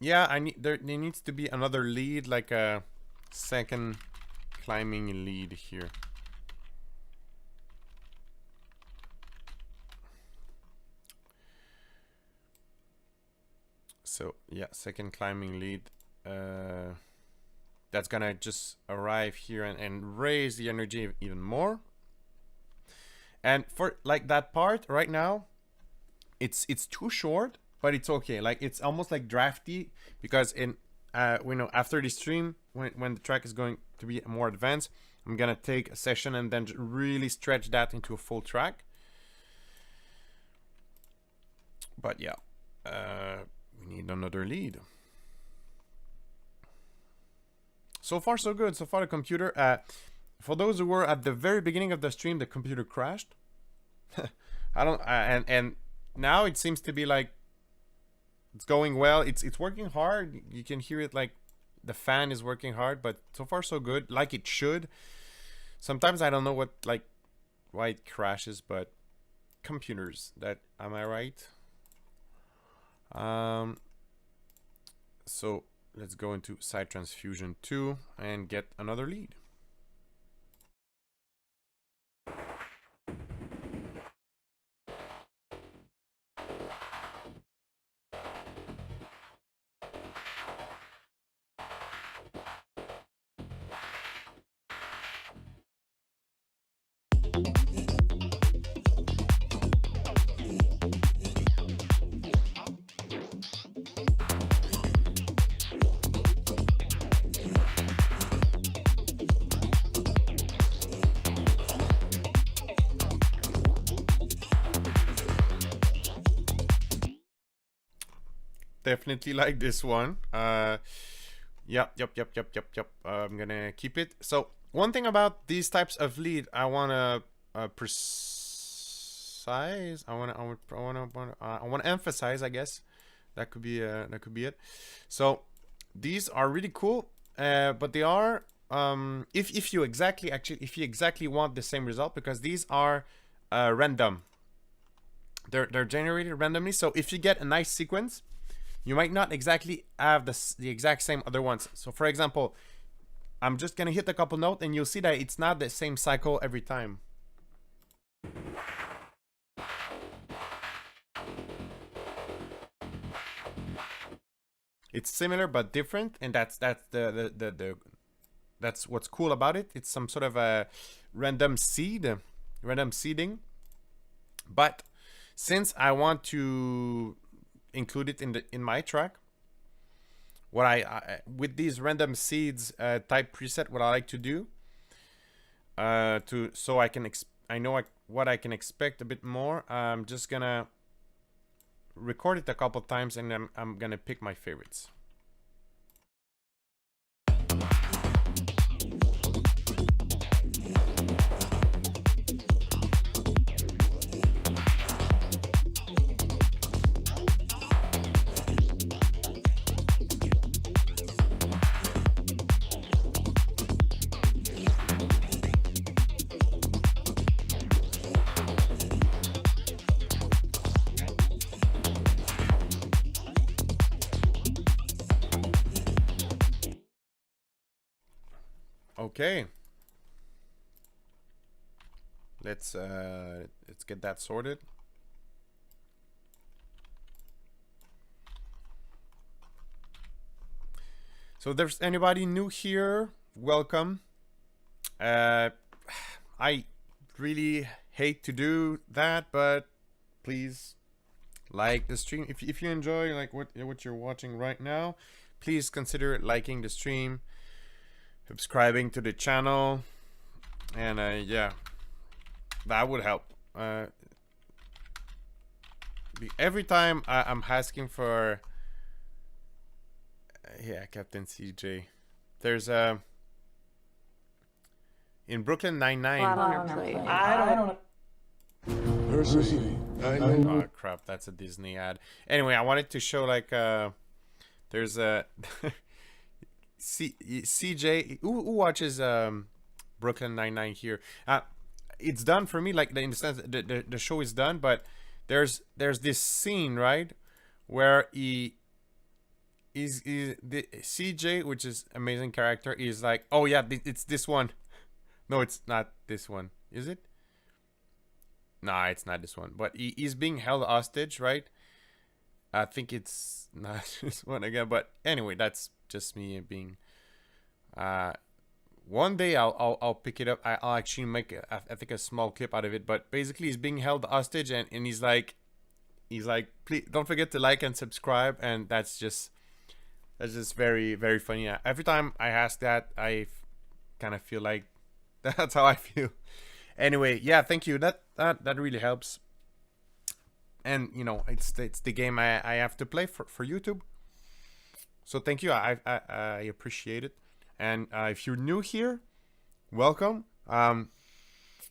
Yeah, there needs to be another lead, like a second climbing lead here. So yeah, second climbing lead. That's gonna just arrive here and raise the energy even more. And for like that part right now, it's too short, but it's okay. Like it's almost like drafty, because in we know after the stream, when the track is going to be more advanced, I'm gonna take a session and then really stretch that into a full track. But yeah, we need another lead. So far so good. So far the computer, for those who were at the very beginning of the stream, the computer crashed. I don't and now it seems to be like it's going well. It's working hard. You can hear it, like the fan is working hard, but so far so good, like it should. Sometimes I don't know why it crashes, but computers, that, am I right? So let's go into side transfusion 2 and get another lead. Definitely like this one. Yep. I'm gonna keep it. So one thing about these types of lead, I wanna precise. I wanna emphasize. I guess that could be it. So these are really cool, but they are if you exactly want the same result, because these are random. They're generated randomly. So if you get a nice sequence, you might not exactly have the exact same other ones. So for example, I'm just gonna hit a couple notes and you'll see that it's not the same cycle every time. It's similar but different, and that's what's cool about it. It's some sort of a random seeding. But since I want to include it in my track, what I with these random seeds type preset, what I like to do so I can what I can expect a bit more, I'm just gonna record it a couple times and I'm gonna pick my favorites. Okay, let's get that sorted. So if there's anybody new here, welcome. I really hate to do that, but please like the stream. If you enjoy like what you're watching right now, please consider liking the stream, subscribing to the channel, and yeah, that would help. Every time I'm asking for yeah, Captain CJ, there's a in Brooklyn Nine-Nine. I don't Oh crap, that's a Disney ad. Anyway, I wanted to show like there's a CJ who watches Brooklyn Nine-Nine here. It's done for me, like in the sense the show is done, but there's this scene, right, where the CJ, which is amazing character, is like, oh yeah, it's this one. No, it's not this one, is it? Nah, it's not this one. But he's being held hostage, right? I think it's not this one again. But anyway, that's just me being. One day I'll pick it up. I'll actually make I think a small clip out of it. But basically, he's being held hostage, and he's like, please don't forget to like and subscribe. And that's just very very funny. Every time I ask that, I kind of feel like that's how I feel. Anyway, yeah, thank you. That really helps. And you know, it's the game I have to play for YouTube. So thank you. I appreciate it. And if you're new here, welcome. And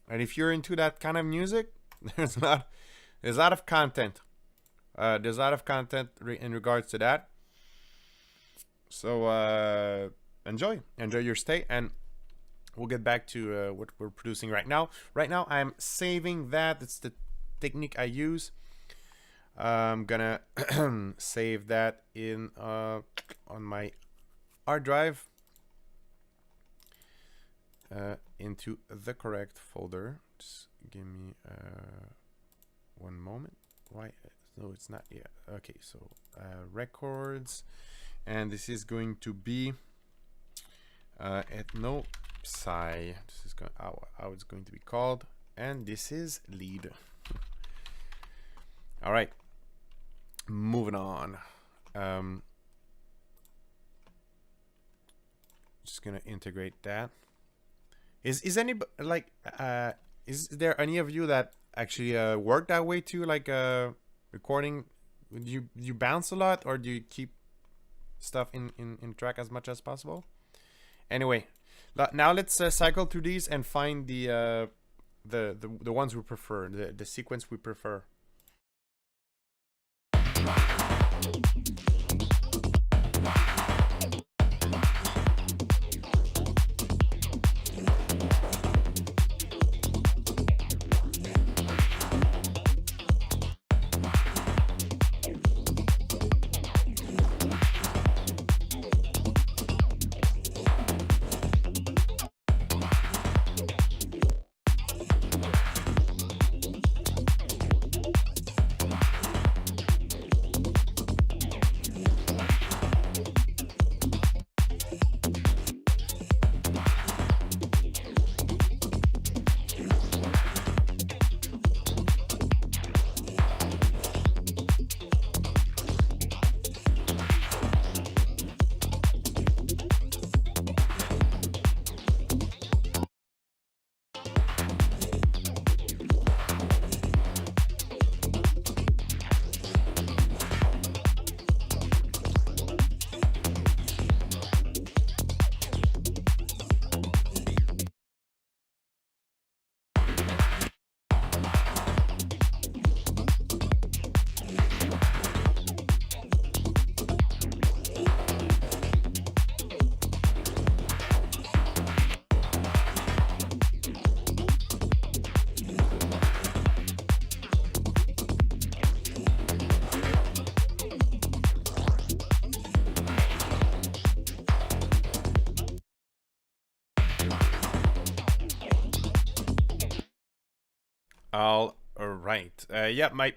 if you're into that kind of music, there's a lot of content. There's a lot of content in regards to that. So enjoy your stay, and we'll get back to what we're producing right now. Right now, I'm saving that. It's the technique I use. I'm gonna save that in on my hard drive into the correct folder. Just give me 1 moment. Why? No, it's not yet. Okay, so records, and this is going to be Ethno Psy. This is how it's going to be called, and this is lead. All right, moving on. Just gonna integrate that. Is any like is there any of you that actually work that way too, like recording? You bounce a lot, or do you keep stuff in track as much as possible? Anyway, now let's cycle through these and find the ones we prefer, the sequence we prefer. All right. Yeah, my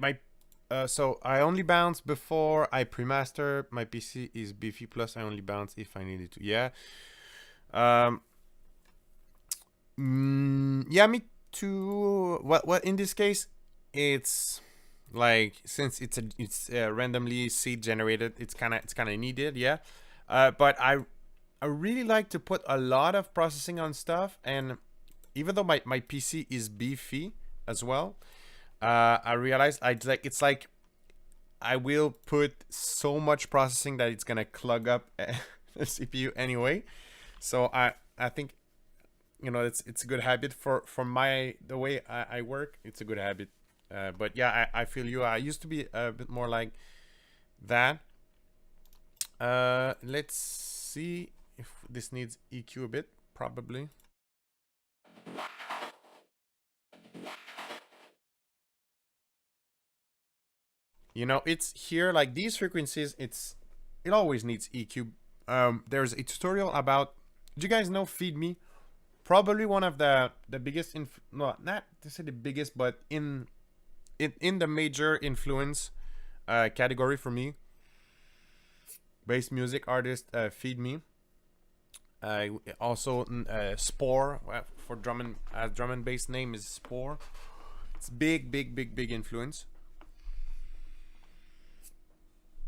so I only bounce before I pre-master. My PC is beefy, plus I only bounce if I needed to. Yeah. Yeah, me too. What in this case, it's like, since it's randomly seed generated, it's kind of needed. Yeah. But I really like to put a lot of processing on stuff, and even though my PC is beefy as well, I realized it's like I will put so much processing that it's gonna clog up the CPU anyway. So I think, you know, it's a good habit for the way I work. It's a good habit. But yeah, I feel you. I used to be a bit more like that. Let's see if this needs EQ a bit. Probably. You know, it's here like these frequencies. It always needs EQ. There's a tutorial about. Do you guys know Feed Me? Probably one of the biggest. No, not to say the biggest, but in the major influence category for me. Bass music artist, Feed Me. Also Spore, for drum and bass name is Spore. It's big influence.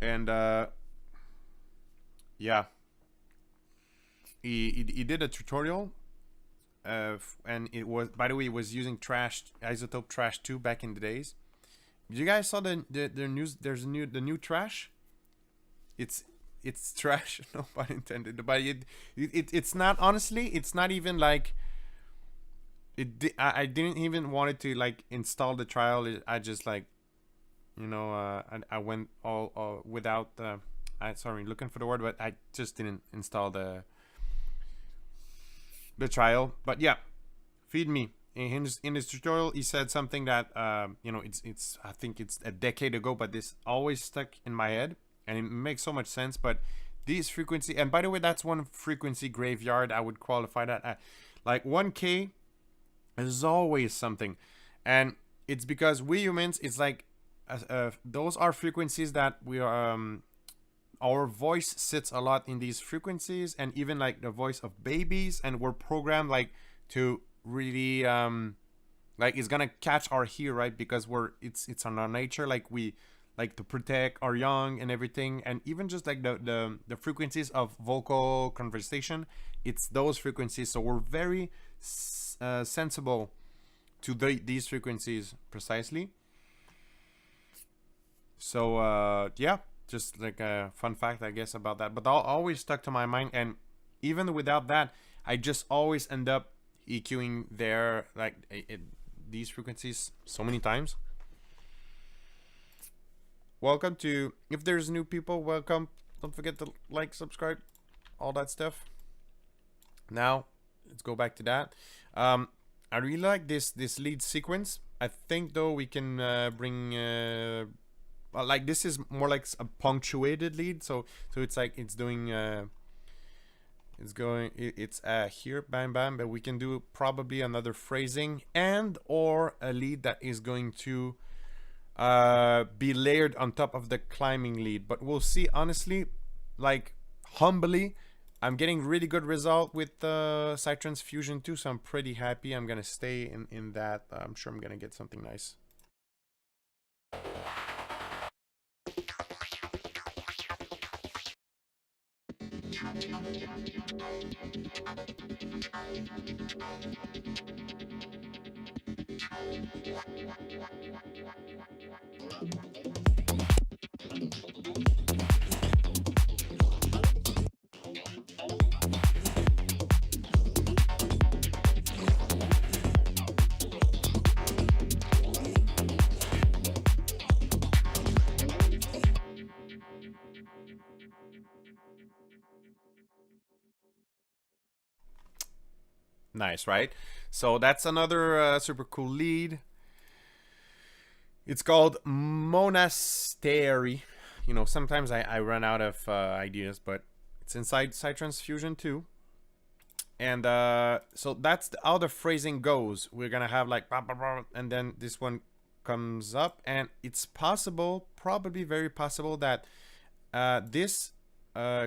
And yeah, he did a tutorial, and it was, by the way, it was using Isotope Trash 2 back in the days. You guys saw the news? There's the new Trash. It's trash, no pun intended. But it's not, honestly. It's not even like I didn't even wanted to like install the trial. I just like, you know, I went all without sorry, looking for the word, but I just didn't install the trial. But yeah, Feed Me. In his tutorial, he said something that you know, it's I think it's a decade ago, but this always stuck in my head, and it makes so much sense. But these frequency, and by the way, that's one frequency graveyard. I would qualify that like 1K. There's always something, and it's because we humans, it's like those are frequencies that we are. Our voice sits a lot in these frequencies, and even like the voice of babies, and we're programmed like to really like it's gonna catch our ear, right? Because it's on our nature, like we like to protect our young and everything. And even just like the frequencies of vocal conversation, it's those frequencies. So we're very sensible to these frequencies precisely. So yeah, just like a fun fact, I guess, about that. But always stuck to my mind, and even without that, I just always end up EQing there, like these frequencies so many times. Welcome to, if there's new people, welcome. Don't forget to like, subscribe, all that stuff. Now let's go back to that. I really like this lead sequence. I think though we can bring like this is more like a punctuated lead, so it's like it's doing it's here, bam bam, but we can do probably another phrasing and or a lead that is going to be layered on top of the climbing lead. But we'll see. Honestly, like humbly, I'm getting really good result with Psytrance Fusion 2, so I'm pretty happy. I'm gonna stay in that. I'm sure I'm gonna get something nice. Nice, right? So that's another super cool lead. It's called Monastery. You know, sometimes I run out of ideas, but it's inside Psytrance Fusion 2. And so that's how the phrasing goes. We're gonna have like bah, bah, bah, and then this one comes up, and it's possible, probably very possible, that this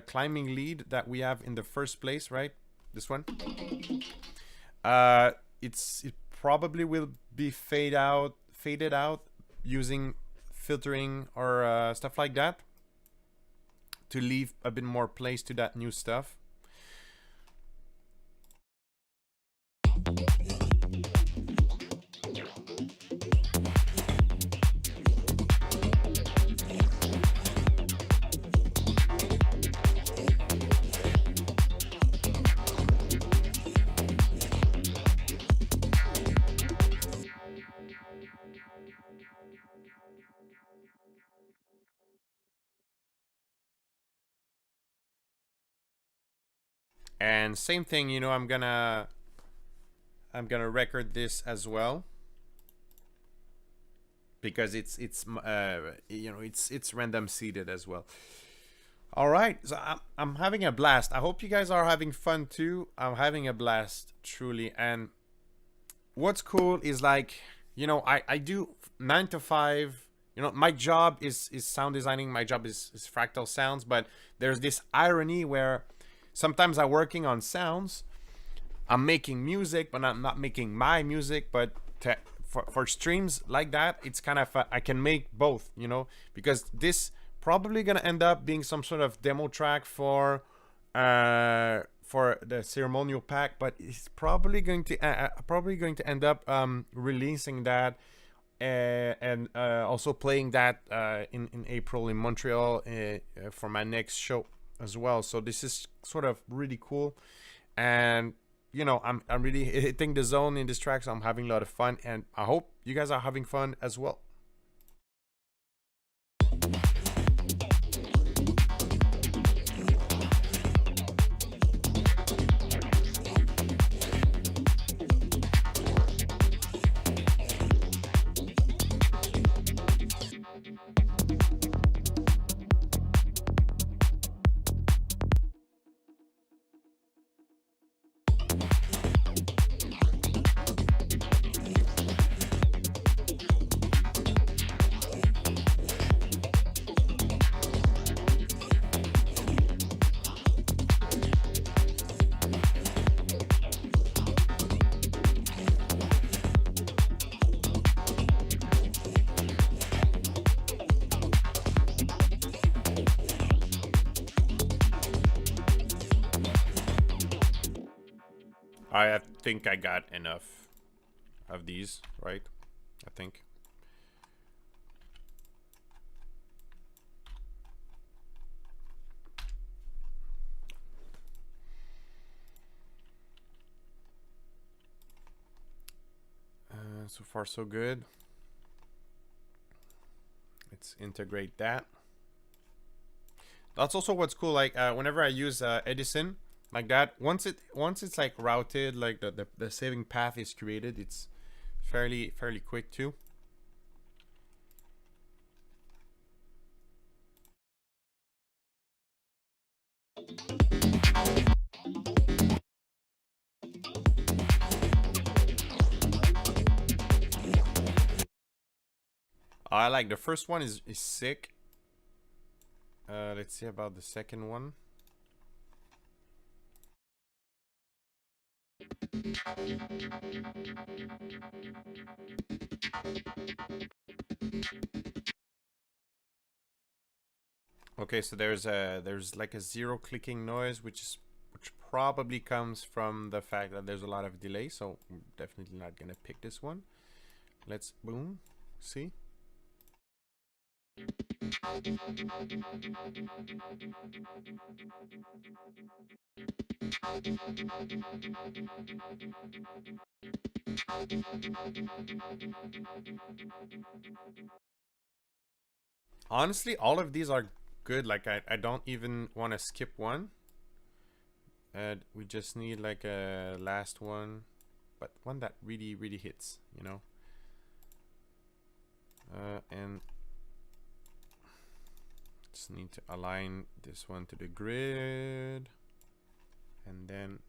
climbing lead that we have in the first place, right? This one. It probably will be faded out using filtering or stuff like that to leave a bit more place to that new stuff. And same thing, you know, I'm gonna record this as well, because you know, it's random seeded as well. All right, so I'm having a blast. I hope you guys are having fun too. I'm having a blast truly. And what's cool is, like, you know, I do 9 to 5. You know, my job is sound designing. My job is fractal sounds, but there's this irony where sometimes I'm working on sounds, I'm making music, but I'm not making my music. But for streams like that, it's kind of I can make both, you know, because this probably gonna end up being some sort of demo track for the ceremonial pack, but it's probably going to end up releasing that and also playing that in April in Montreal for my next show as well. So this is sort of really cool, and you know, I'm really hitting the zone in this track, so I'm having a lot of fun, and I hope you guys are having fun as well. I think I got enough of these, right? I think. So far so good. Let's integrate that. That's also what's cool, like whenever I use Edison like that, once it's like routed, like the saving path is created, it's fairly quick too. I like the first one is sick. Let's see about the second one. Okay, so there's like a zero clicking noise, which probably comes from the fact that there's a lot of delay, so I'm definitely not gonna pick this one. Let's boom, see. Honestly, all of these are good. Like I don't even want to skip one. We just need like a last one, but one that really hits, you know. And just need to align this one to the grid, and then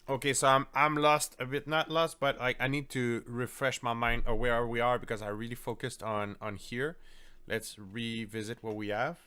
Okay, so I'm lost a bit, not lost, but like I need to refresh my mind of where we are because I really focused on here. Let's revisit what we have.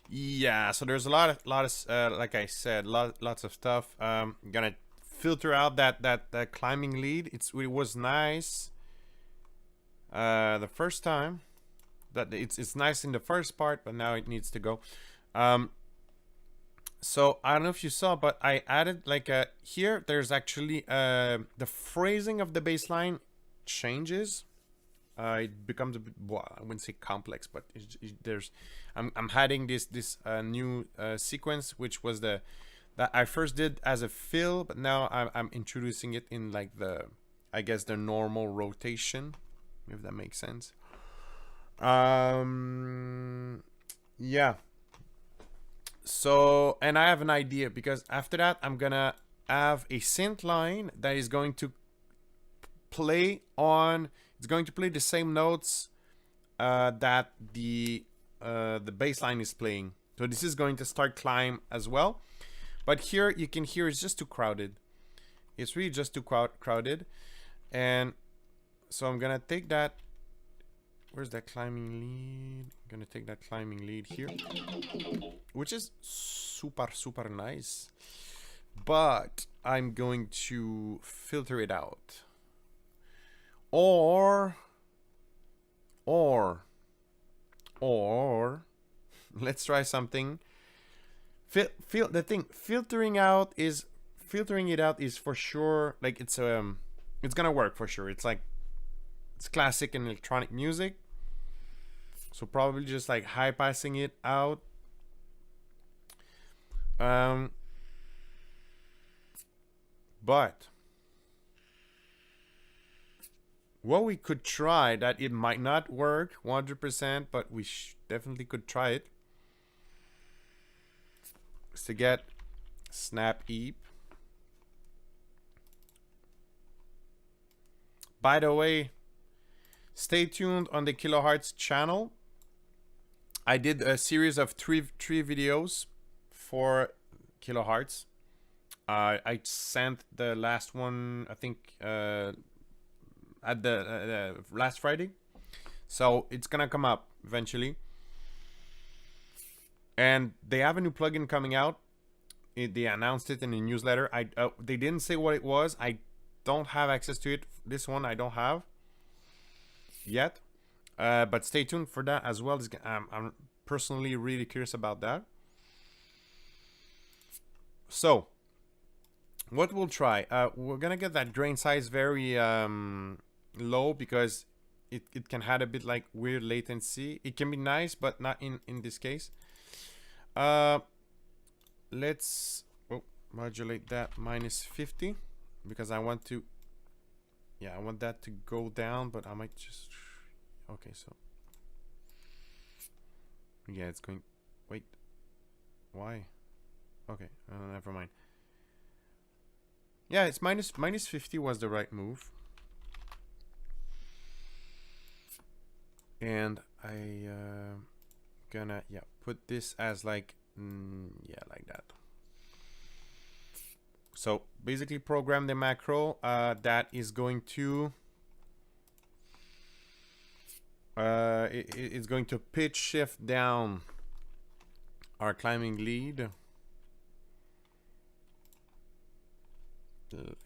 Yeah, so there's a lot of like I said, lots of stuff. Gonna filter out that climbing lead. It was nice. The first time that it's nice in the first part, but now it needs to go. So I don't know if you saw, but I added like a here. There's actually the phrasing of the bass line changes. It becomes a bit, well, I wouldn't say complex, but there's I'm adding this new sequence, which was that I first did as a fill, but now I'm introducing it in like the, I guess, the normal rotation, if that makes sense. Yeah. So, and I have an idea, because after that I'm gonna have a synth line that is going to play on, it's going to play the same notes that the bass line is playing. So this is going to start climb as well. But here you can hear it's just too crowded. It's really just too crowded. And so I'm gonna take that. Where's that climbing lead? I'm gonna take that climbing lead here, which is super nice. But I'm going to filter it out. Or let's try something. Filtering it out is for sure, like it's gonna work for sure. It's like, it's classic in electronic music. So probably just like high passing it out. But what we could try, that it might not work 100%, but we definitely could try it, is to get snap eep. By the way, stay tuned on the Kilohertz channel. I did a series of three videos for Kilohertz. I sent the last one, I think, at the last Friday, so it's gonna come up eventually. And they have a new plugin coming out. They announced it in the newsletter. They didn't say what it was. I don't have access to it. This one I don't have yet, but stay tuned for that as well. I'm personally really curious about that. So what we'll try, we're gonna get that grain size very low, because it can have a bit like weird latency. It can be nice, but not in this case. Let's modulate that -50, because I want to, yeah, I want that to go down, but I might just, okay, so yeah, it's going, wait, why? Okay, never mind. Yeah, it's -50 was the right move. And I gonna put this as like like that. So basically program the macro that is going to it's going to pitch shift down our climbing lead.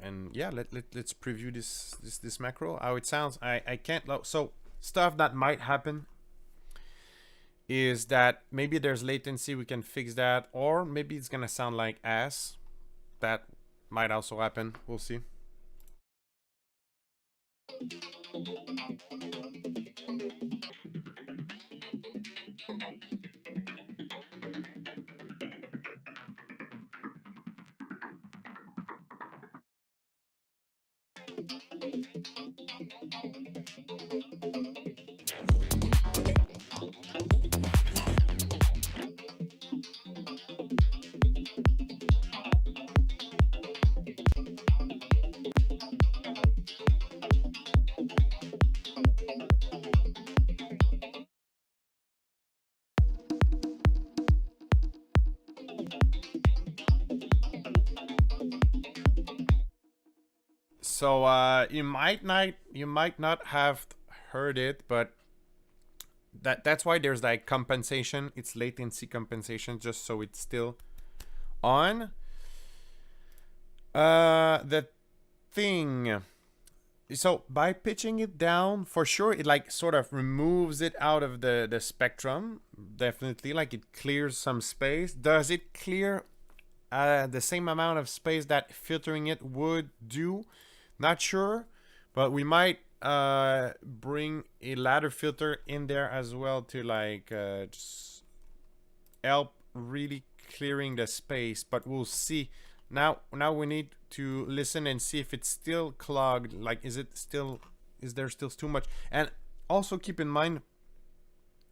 And yeah, let's preview this macro, how it sounds. I can't so stuff that might happen is that maybe there's latency, we can fix that, or maybe it's gonna sound like ass. That might also happen, we'll see. So you might not have heard it, but that's why there's like compensation. It's latency compensation, just so it's still on. The thing. So by pitching it down, for sure, it like sort of removes it out of the spectrum. Definitely, like it clears some space. Does it clear the same amount of space that filtering it would do? Not sure, but we might bring a ladder filter in there as well to like just help really clearing the space. But we'll see. Now we need to listen and see if it's still clogged. Like, is there still too much? And also keep in mind,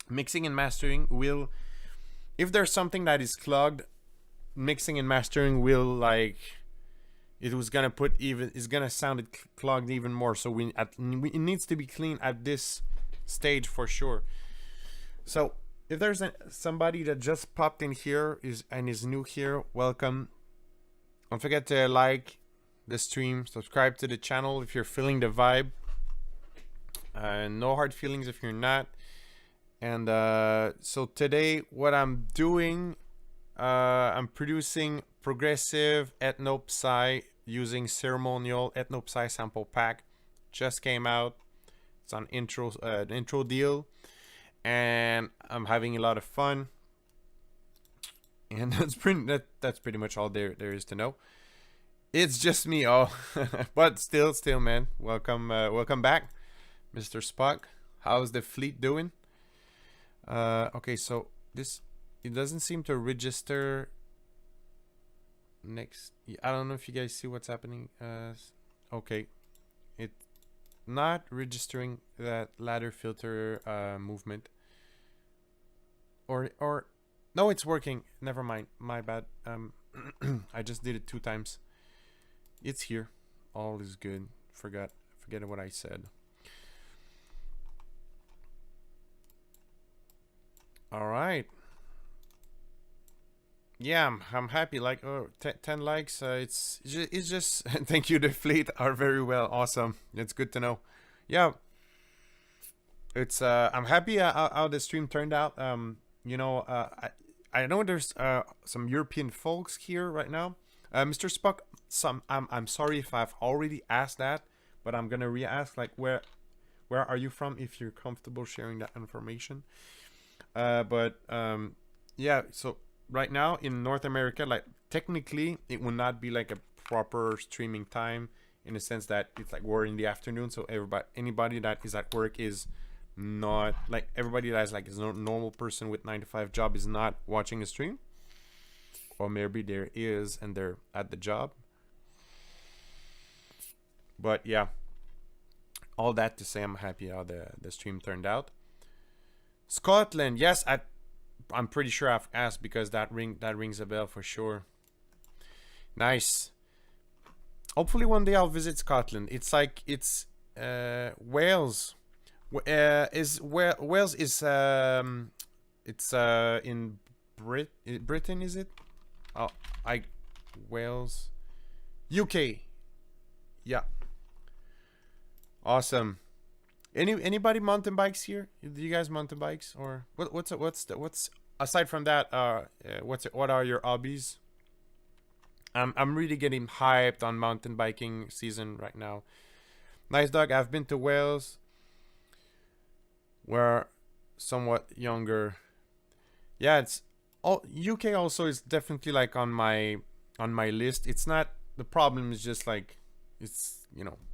mixing and mastering will, if there's something that is clogged, mixing and mastering will like, it's gonna sound it clogged even more. So it needs to be clean at this stage for sure. So if there's somebody that just popped in here is new here, welcome. Don't forget to like the stream, subscribe to the channel if you're feeling the vibe. No hard feelings if you're not. And so today what I'm doing, I'm producing progressive Ethno Psy using Ceremonial Ethno Psy sample pack. Just came out. It's an intro deal, and I'm having a lot of fun. And that's pretty much all there is to know. It's just me, but still, man. Welcome back, Mr. Spock. How's the fleet doing? Okay, so it doesn't seem to register next. I don't know if you guys see what's happening. Okay, it not registering that ladder filter movement. Or no, it's working. Never mind. My bad. I just did it 2 times. It's here. All is good. Forget what I said. All right. Yeah, I'm happy. Like 10 likes. It's just thank you. The fleet are very well. Awesome. It's good to know. Yeah. It's I'm happy how the stream turned out. You know, I know there's some European folks here right now. Mr. Spock, I'm sorry if I've already asked that, but I'm gonna re-ask. Like, where are you from? If you're comfortable sharing that information. Yeah. So right now in North America, like technically, it will not be like a proper streaming time in the sense that it's like we're in the afternoon. So anybody that is at work is not like everybody that's like is a normal person with 9-to-5 job is not watching a stream, or maybe there is and they're at the job. But yeah, all that to say, I'm happy how the stream turned out. Scotland, yes, I'm pretty sure I've asked because that rings a bell for sure. Nice. Hopefully one day I'll visit Scotland. It's like it's Wales. Wales is it's in Britain, is it? Oh, I Wales, UK. Yeah, awesome. Anybody mountain bikes here? Do you guys mountain bikes or what's aside from that? What are your hobbies? I'm really getting hyped on mountain biking season right now. Nice dog. I've been to Wales. We're somewhat younger. Yeah, it's all UK also is definitely like on my list. It's not the problem is just like it's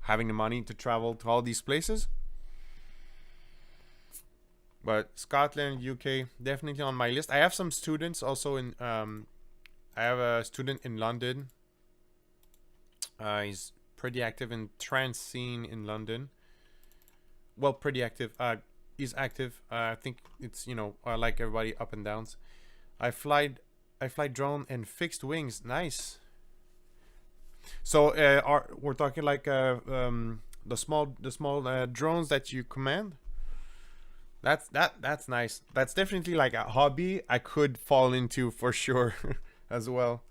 having the money to travel to all these places. But Scotland, UK, definitely on my list. I have some students also in I have a student in London. He's pretty active in trance scene in London. Well, pretty active. He's active. I think it's like everybody up and downs. I fly drone and fixed wings. Nice. So we're talking like the small drones that you command. That's nice. That's definitely like a hobby I could fall into for sure as well.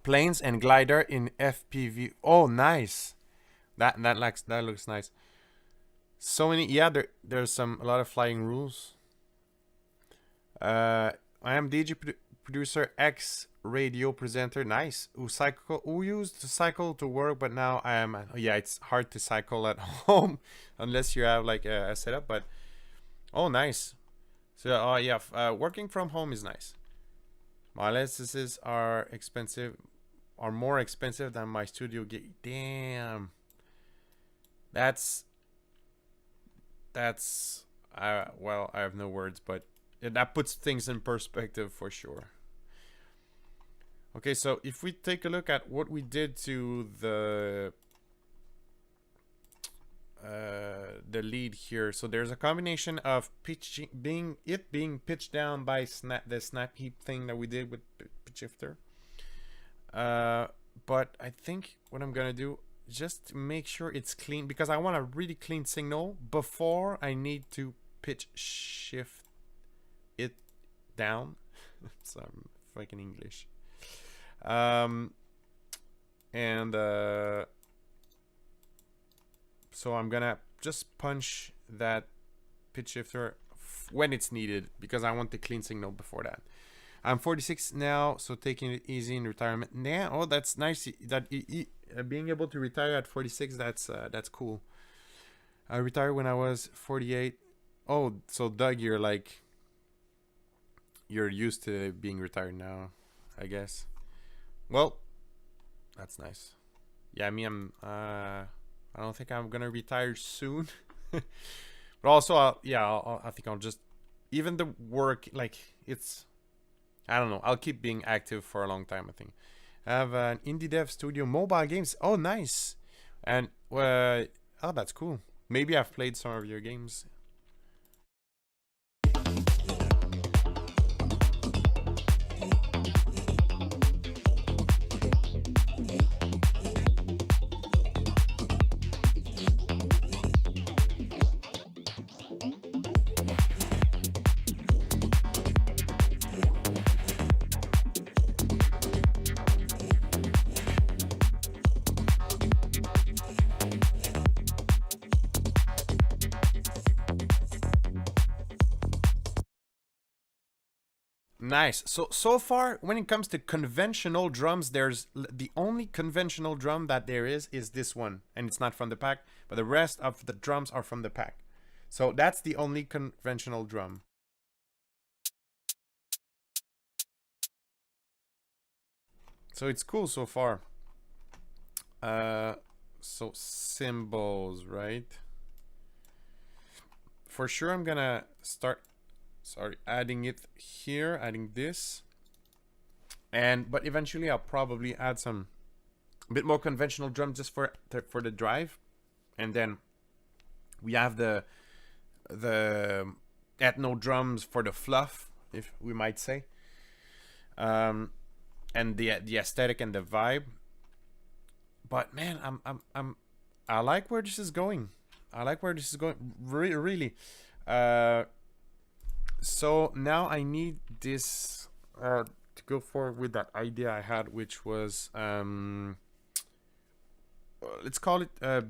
Planes and glider in FPV. Oh, nice. That looks nice. So many. Yeah, there's a lot of flying rules. I am DJ producer, X radio presenter. Nice. Who used to cycle to work, but now I am. Yeah, it's hard to cycle at home unless you have like a setup. But oh, nice. So yeah, working from home is nice. My licenses are expensive, are more expensive than my studio gig. Damn. That's well, I have no words, but that puts things in perspective for sure. Okay, so if we take a look at what we did to the lead here, so there's a combination of being pitched down by the snap heap thing that we did with pitch shifter. But I think what I'm gonna do, just to make sure it's clean, because I want a really clean signal before I need to pitch shift it down. So I'm fucking English. And so I'm gonna just punch that pitch shifter when it's needed, because I want the clean signal before that. I'm 46 now, so taking it easy in retirement. Yeah, oh, that's nice. That being able to retire at 46, that's cool. I retired when I was 48. Oh, so Doug, you're used to being retired now, I guess. Well, that's nice. Yeah, I don't think I'm gonna retire soon. But also, I think I'll just, even the work, like it's, I don't know. I'll keep being active for a long time, I think. I have an indie dev studio, mobile games. Oh, nice. And, oh, that's cool. Maybe I've played some of your games. Nice. So far, when it comes to conventional drums, there's the only conventional drum that there is this one, and it's not from the pack, but the rest of the drums are from the pack. So that's the only conventional drum. So it's cool so far. So cymbals, right? for sure I'm gonna start, adding it here, adding this, but eventually I'll probably add some a bit more conventional drum just for the drive, and then we have the ethno drums for the fluff, if we might say, and the aesthetic and the vibe. But man, I like where this is going. Really. So now I need this to go forward with that idea I had, which was let's call it a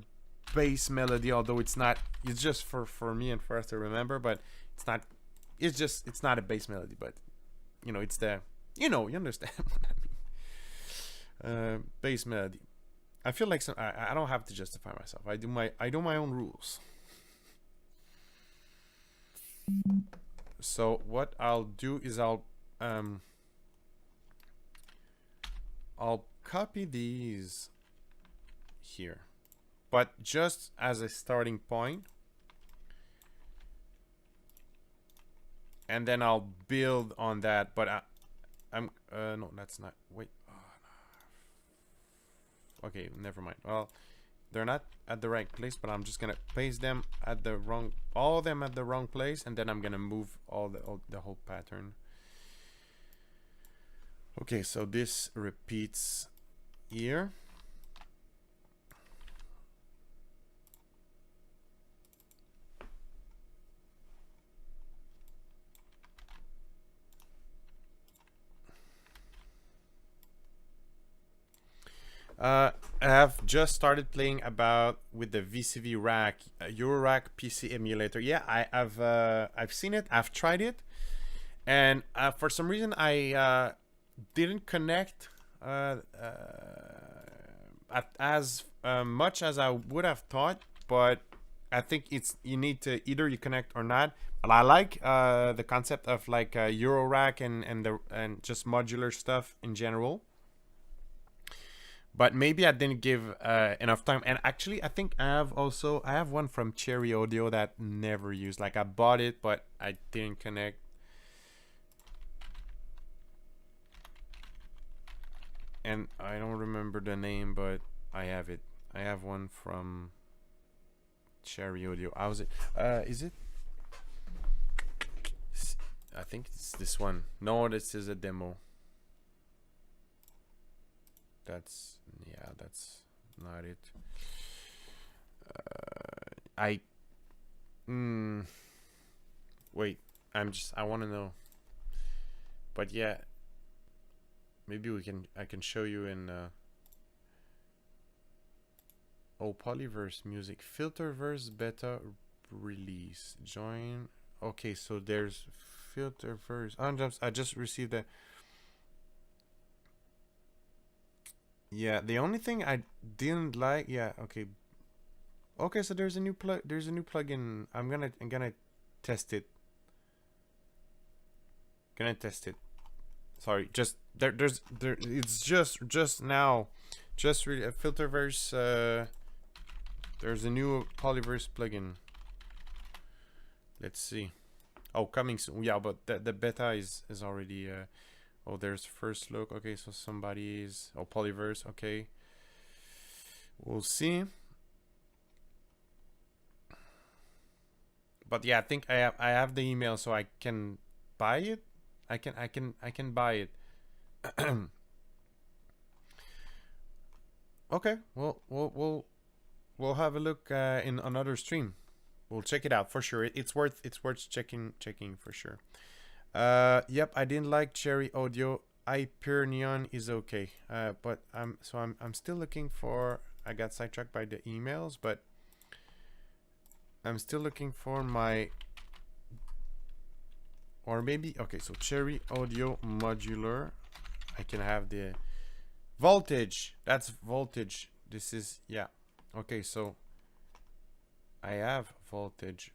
bass melody, although it's not. It's just for me and for us to remember, but it's not. It's not a bass melody, but it's the you understand what I mean. Bass melody. I feel like I don't have to justify myself. I do my own rules. So what I'll do is I'll copy these here, but just as a starting point, and then I'll build on that. But I'm no, that's not. Wait. Okay, never mind. Well, they're not at the right place, but I'm just gonna paste them at the wrong, all of them at the wrong place, and then I'm gonna move all the whole pattern. Okay, so this repeats here. I have just started playing about with the VCV rack, Eurorack PC emulator. Yeah, I've seen it, I've tried it, and for some reason I didn't connect as much as I would have thought. But I think you need to either you connect or not. But I like the concept of like Eurorack and just modular stuff in general. But maybe I didn't give enough time. And actually, I think I have one from Cherry Audio that never used. Like I bought it, but I didn't connect. And I don't remember the name, but I have it. I have one from Cherry Audio. How's it? Is it? I think it's this one. No, this is a demo. That's not it. Wait, I want to know. But yeah, maybe I can show you in Polyverse music filterverse beta release join. Okay, so there's filterverse. I just received that. Yeah, the only thing I didn't like, yeah, okay, so there's a new plugin. I'm gonna test it. Sorry, just it's just now, just really a filterverse. There's a new Polyverse plugin. Let's see. Oh, coming soon. Yeah, but the beta is already oh, there's first look. Okay, so somebody is... Oh, Polyverse. Okay. We'll see. But yeah, I think I have the email, so I can buy it. I can buy it. Okay. Well, we'll have a look in another stream. We'll check it out for sure. It's worth checking for sure. Yep, I didn't like Cherry Audio. Hyperion is okay. But I'm still looking for... I got sidetracked by the emails, but I'm still looking for my... Or maybe... Okay, so Cherry Audio modular. I can have the... Voltage. That's voltage. This is... Yeah. Okay, so... I have voltage.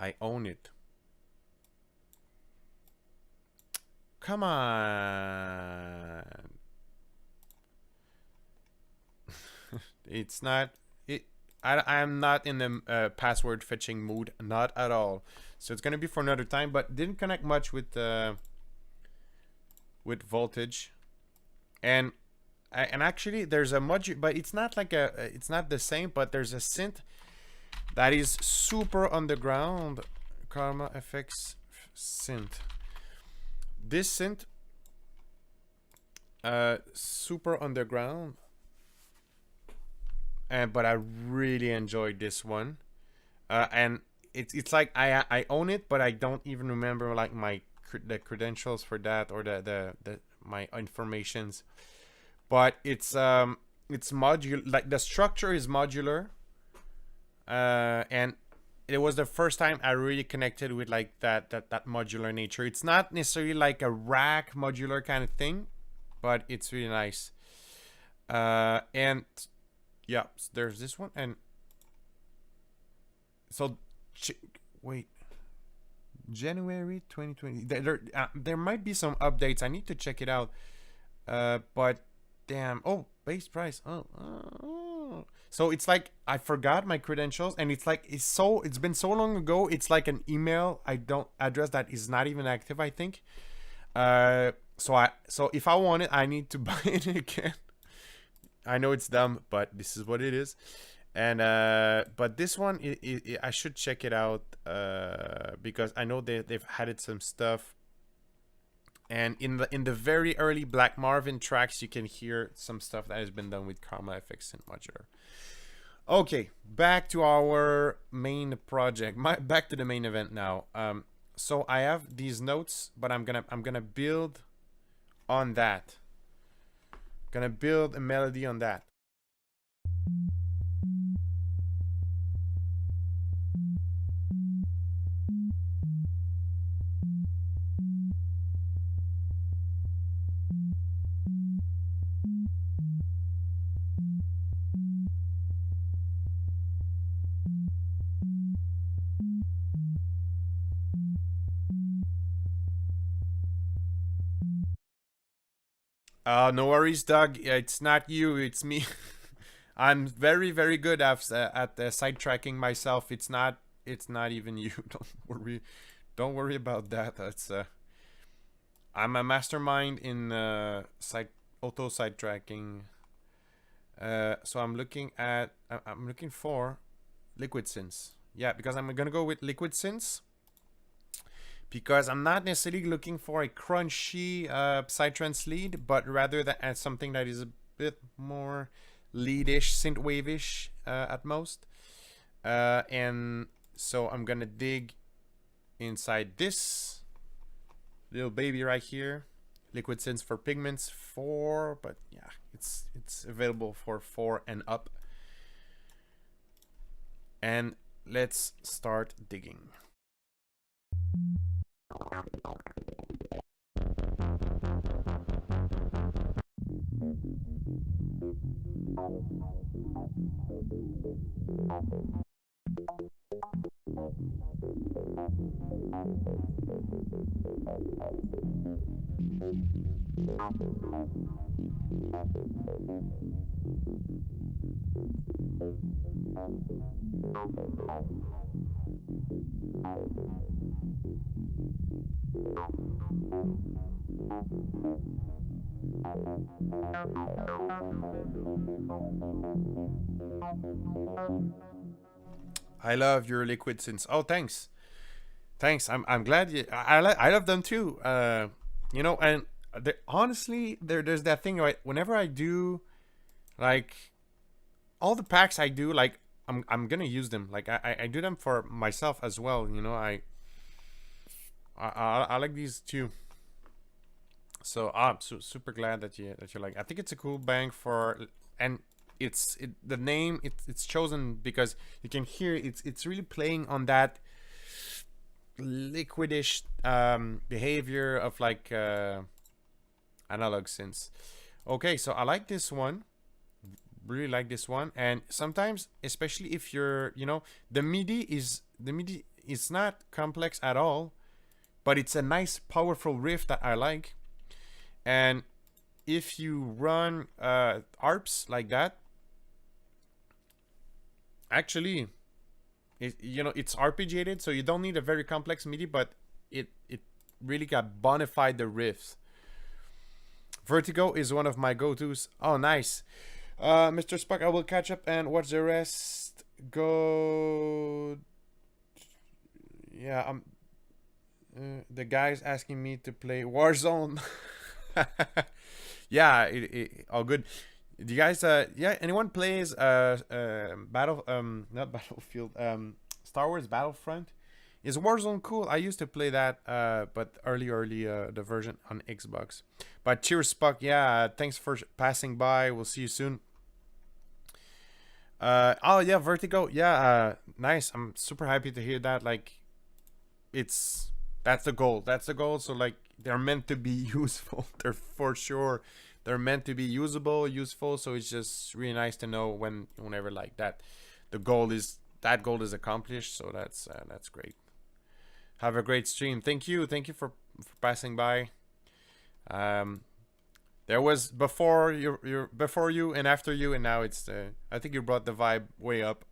I own it. Come on. It's not it. I'm not in the password fetching mood, not at all. So it's gonna be for another time. But didn't connect much with voltage, and actually there's a module, but it's not like it's not the same. But there's a synth that is super underground. Karma FX synth. This synth, super underground. But I really enjoyed this one, and it's like I own it, but I don't even remember like the credentials for that, or the my informations. But it's modular, like the structure is modular, and it was the first time I really connected with like that modular nature. It's not necessarily like a rack modular kind of thing, but it's really nice. And yeah, so there's this one, and so wait, January 2020. There might be some updates. I need to check it out. But damn. Oh, base price. Oh. So it's like I forgot my credentials, and it's like it's been so long ago. It's like an email address that is not even active, I think. So if I want it, I need to buy it again. I know it's dumb, but this is what it is. And but this one, I should check it out, because I know they've added some stuff. And in the very early Black Marvin tracks, you can hear some stuff that has been done with Karma FX and Modular. Okay, back to our main project. Back to the main event now. So I have these notes, but I'm gonna build on that. Gonna build a melody on that. No worries, Doug. It's not you, it's me. I'm very, very good at sidetracking myself. It's not even you. Don't worry about that. That's I'm a mastermind in auto sidetracking. So I'm looking for liquid synths. Yeah, because I'm gonna go with liquid synths, because I'm not necessarily looking for a crunchy psytrance lead, but rather that something that is a bit more leadish, synthwave-ish at most. And so I'm gonna dig inside this little baby right here. Liquid synths for pigments 4, but yeah, it's available for 4 and up. And let's start digging. I love your liquid synths. Oh, thanks. I'm glad you. I love them too. You know, and honestly, there's that thing, right? Whenever I do, like, all the packs I do, like, I'm gonna use them. Like, I do them for myself as well. You know, I like these too. So I'm super glad that you like. I think it's a cool bank for, and the name it's chosen because you can hear it's really playing on that liquidish behavior of like analog synths. Okay, so I like this one, really like this one. And sometimes, especially if you're, you know, the MIDI is not complex at all, but it's a nice powerful riff that I like. And if you run ARPs like that, actually, it's RPGated, so you don't need a very complex MIDI, but it really got bonified the riffs. Vertigo is one of my go-tos. Oh, nice. Mr. Spock, I will catch up and watch the rest. Go. Yeah, the guy's asking me to play Warzone. Yeah, all good. Do you guys yeah, anyone plays not Battlefield, Star Wars Battlefront? Is Warzone cool? I used to play that but early the version on Xbox. But cheers, Spock. Yeah, thanks for passing by. We'll see you soon. Oh yeah, Vertigo. Yeah, nice. I'm super happy to hear that. Like, that's the goal. That's the goal. So like, they're meant to be useful. They're for sure. They're meant to be useful. So it's just really nice to know whenever like that goal is accomplished. So that's great. Have a great stream. Thank you for passing by. There was before you and after you, and now it's I think you brought the vibe way up.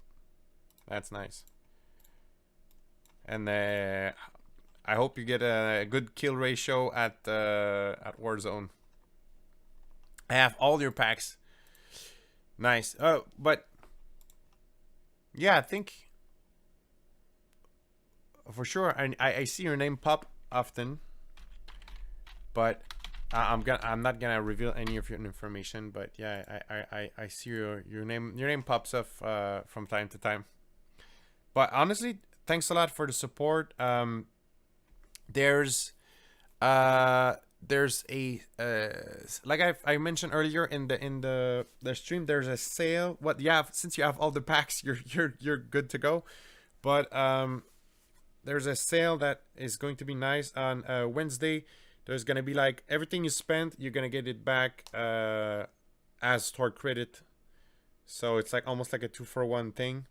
That's nice. And I hope you get a good kill ratio at Warzone. I have all your packs. Nice. But yeah, I think for sure I see your name pop often, but I'm not gonna reveal any of your information. But yeah, I see your name pops up from time to time. But honestly, thanks a lot for the support. There's a like I mentioned earlier in the stream, there's a sale. Since you have all the packs, you're good to go. But there's a sale that is going to be nice on Wednesday. There's gonna be like everything you spent, you're gonna get it back as stored credit. So it's like almost like a 2-for-1 thing,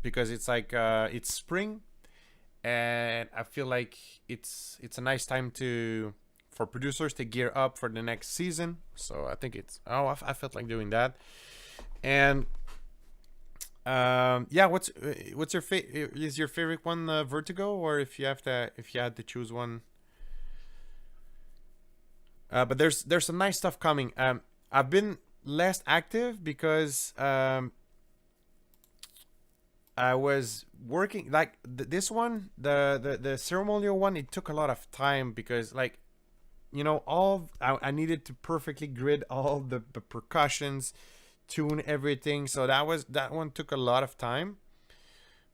because it's like it's spring, and I feel like it's a nice time for producers to gear up for the next season. So I think I felt like doing that. And yeah, what's your is your favorite one Vertigo, or if you had to choose one? But there's some nice stuff coming. I've been less active because I was working like this one, the ceremonial one. It took a lot of time because like, I needed to perfectly grid all the percussions, tune everything. So that one took a lot of time.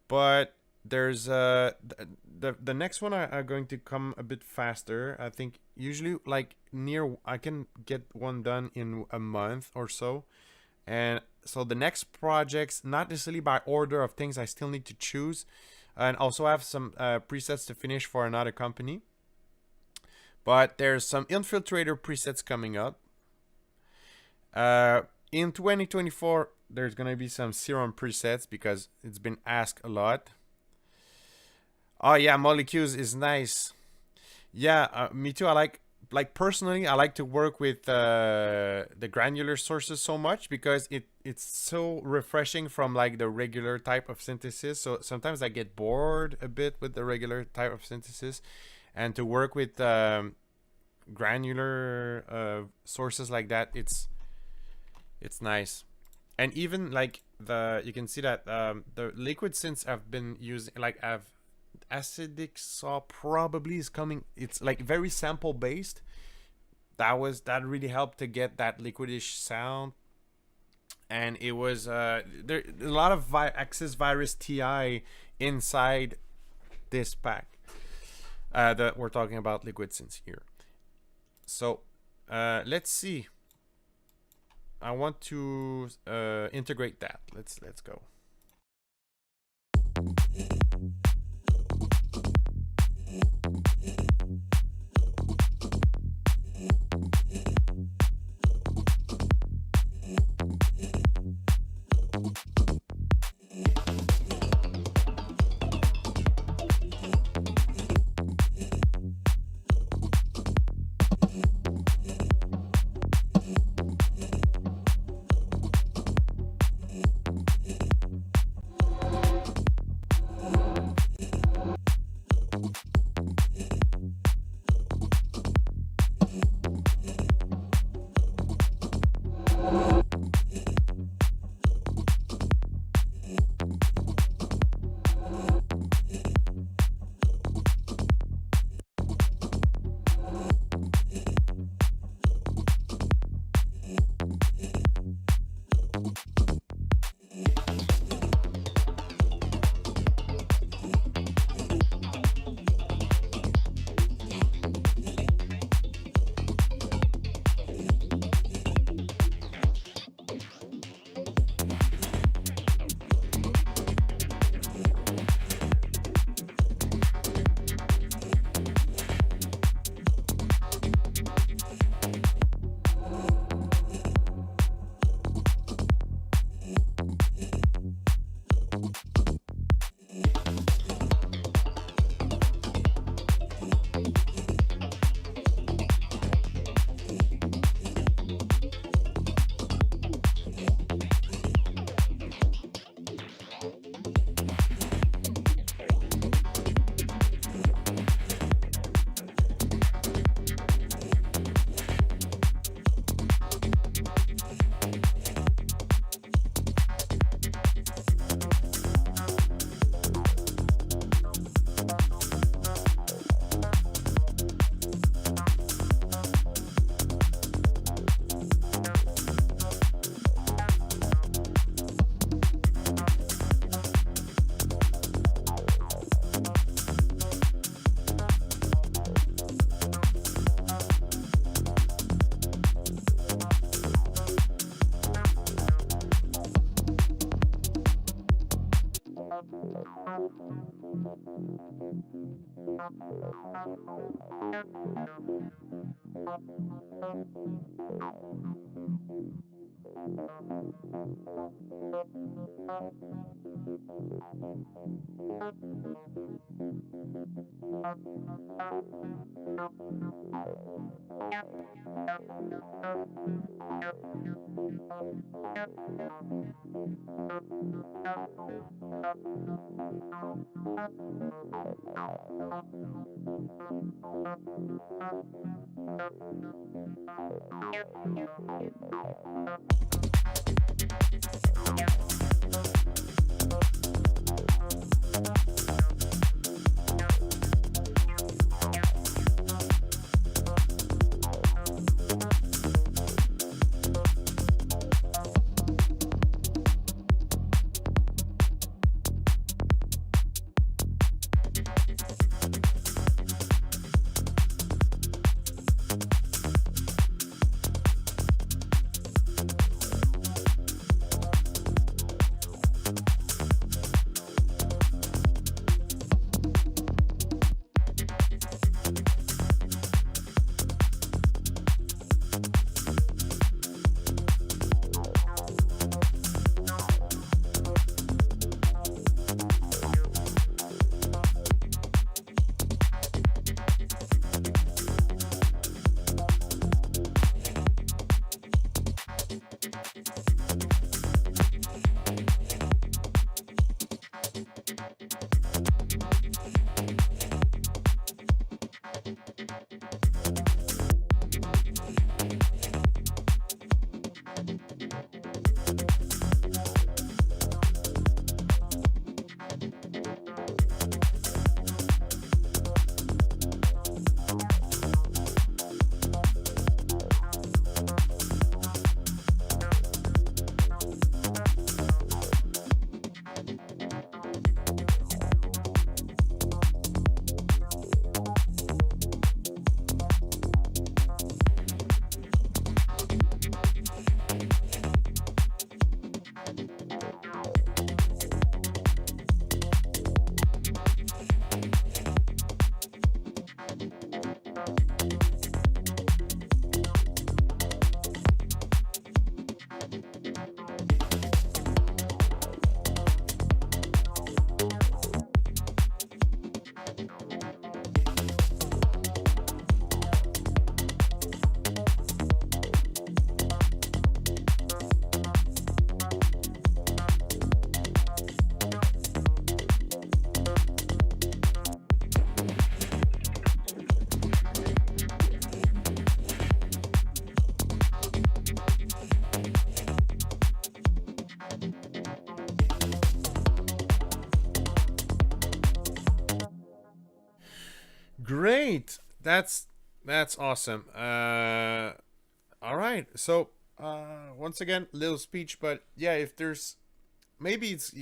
But there's the next one are going to come a bit faster. I think usually like I can get one done in a month or so. And so the next projects, not necessarily by order of things, I still need to choose, and also have some presets to finish for another company. But there's some Infiltrator presets coming up. In 2024, there's gonna be some Serum presets because it's been asked a lot. Oh yeah, Molecules is nice. Yeah, me too. I like personally, I like to work with the granular sources so much because it's so refreshing from like the regular type of synthesis. So sometimes I get bored a bit with the regular type of synthesis, and to work with granular sources like that, it's nice. And even like you can see that the liquid synths I've been using, like Acidic Saw probably is coming. It's like very sample based. That really helped to get that liquidish sound. And it was there a lot of Access Virus TI inside this pack. That we're talking about liquid synths here. So let's see. I want to integrate that. Let's go. Great. That's awesome. All right. So once again, little speech, but yeah, if there's maybe it's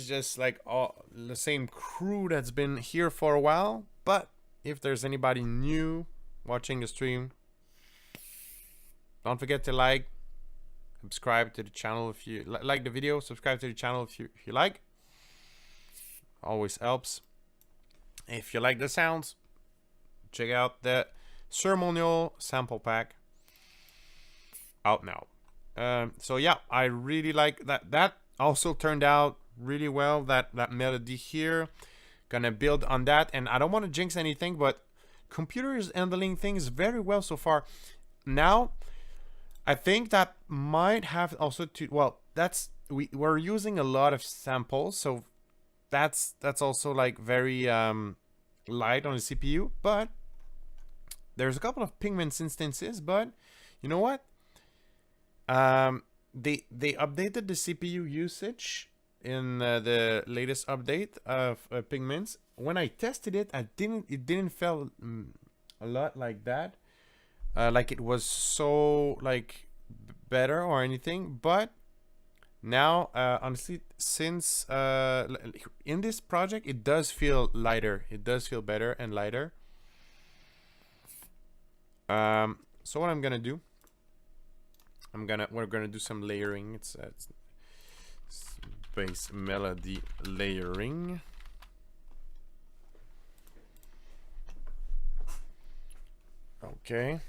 just like all the same crew that's been here for a while, but if there's anybody new watching the stream, don't forget to like, subscribe to the channel if you like the video, subscribe to the channel if you like. Always helps. If you like the sounds, check out the Ceremonial sample pack out now. So yeah, I really like that. That also turned out really well. That melody here, gonna build on that. And I don't want to jinx anything, but computer is handling things very well so far. Now, I think that might have also to, well, that's we're using a lot of samples, so that's also like very light on the CPU, but there's a couple of pigments instances, but you know what? They updated the CPU usage in the latest update of pigments. When I tested it, it didn't feel a lot like that, like it was so like better or anything. But now, honestly, since in this project, it does feel lighter. It does feel better and lighter. So what I'm gonna do, we're gonna do some layering. It's bass melody layering. Okay.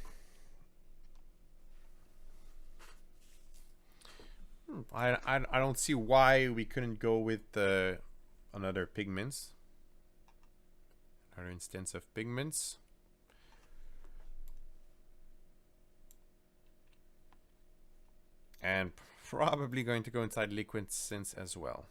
I don't see why we couldn't go with another pigments. Another instance of pigments. And probably going to go inside liquid synths as well.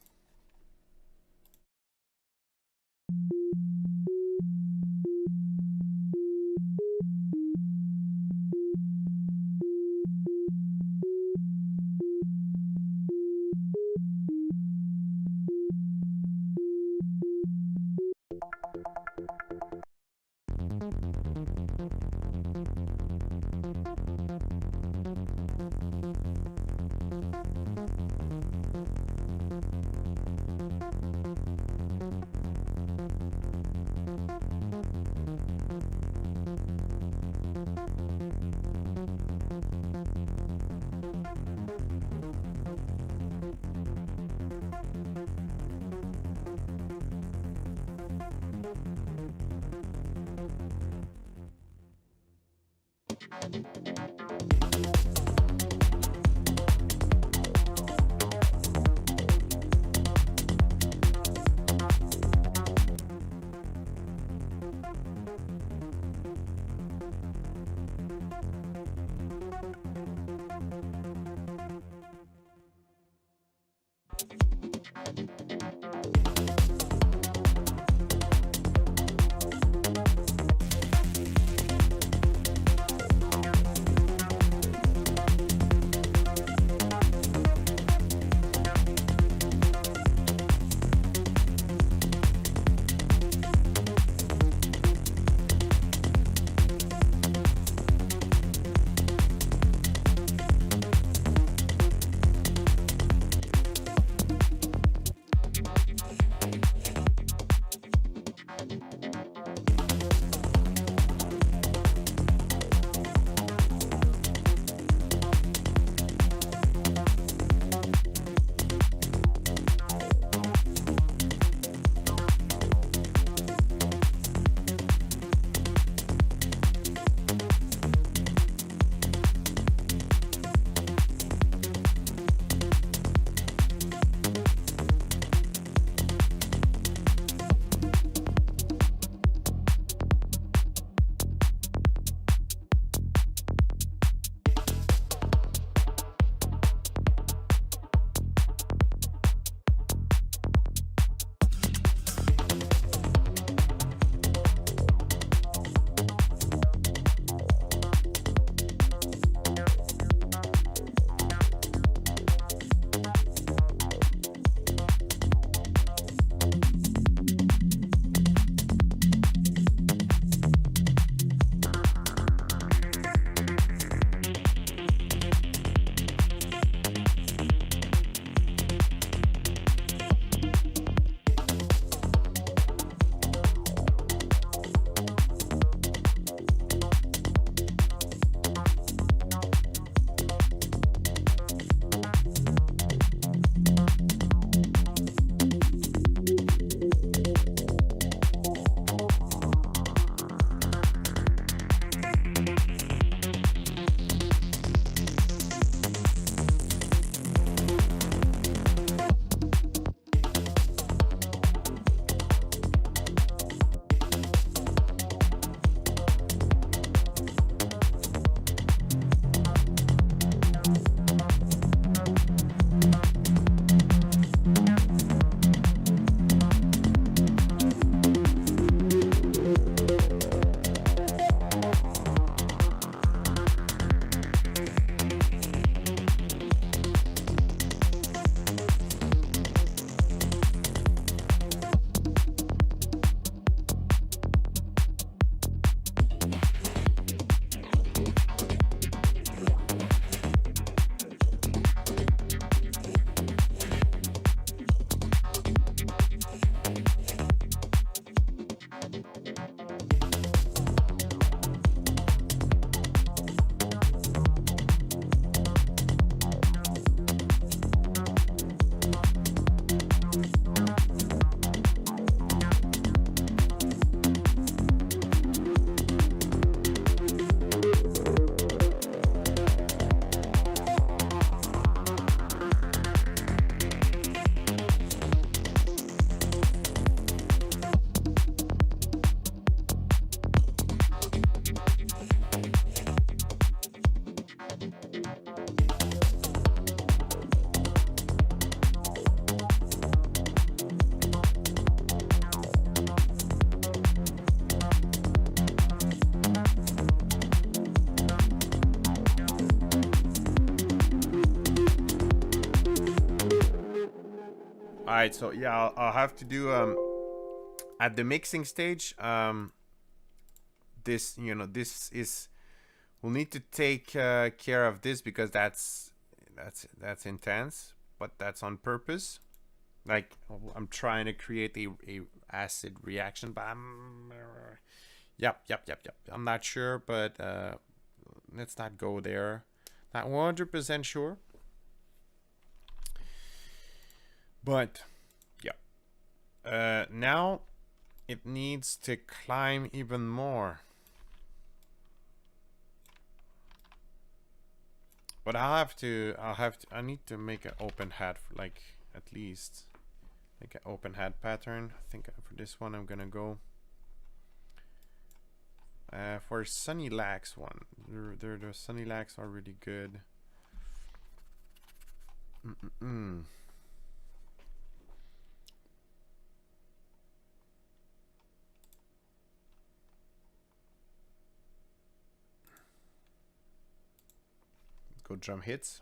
Alright, so yeah, I'll have to do at the mixing stage, this, you know, this is, we'll need to take care of this because that's intense, but that's on purpose. Like, I'm trying to create a acid reaction, but yep. I'm not sure, but let's not go there. Not 100% sure. But yeah, now it needs to climb even more. But I need to make an open hat for, like, at least like an open hat pattern. I think for this one I'm gonna go for Sunny Lax one. The Sunny Lax are really good. Go drum hits.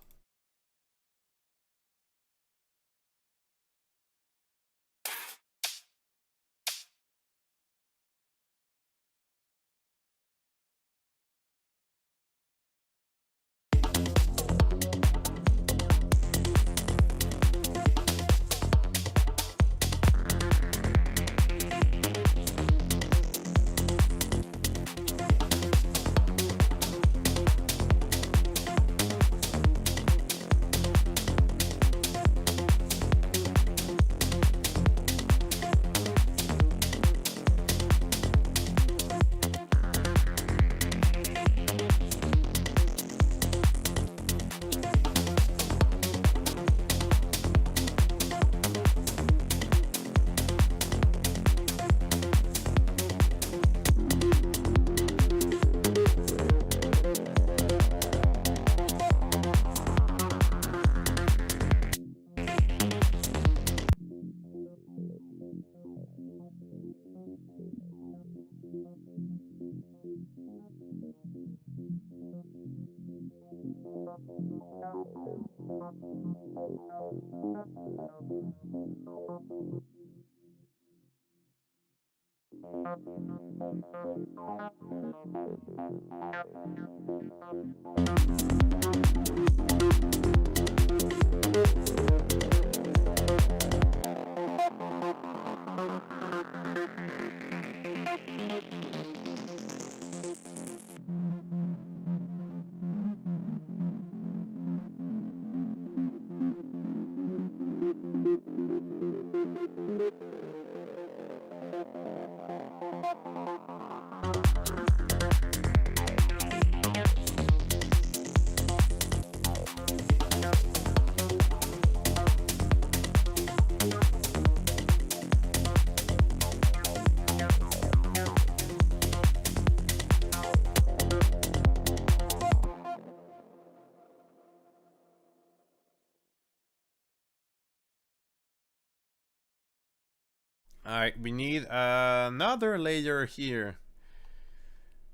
Alright, we need another layer here.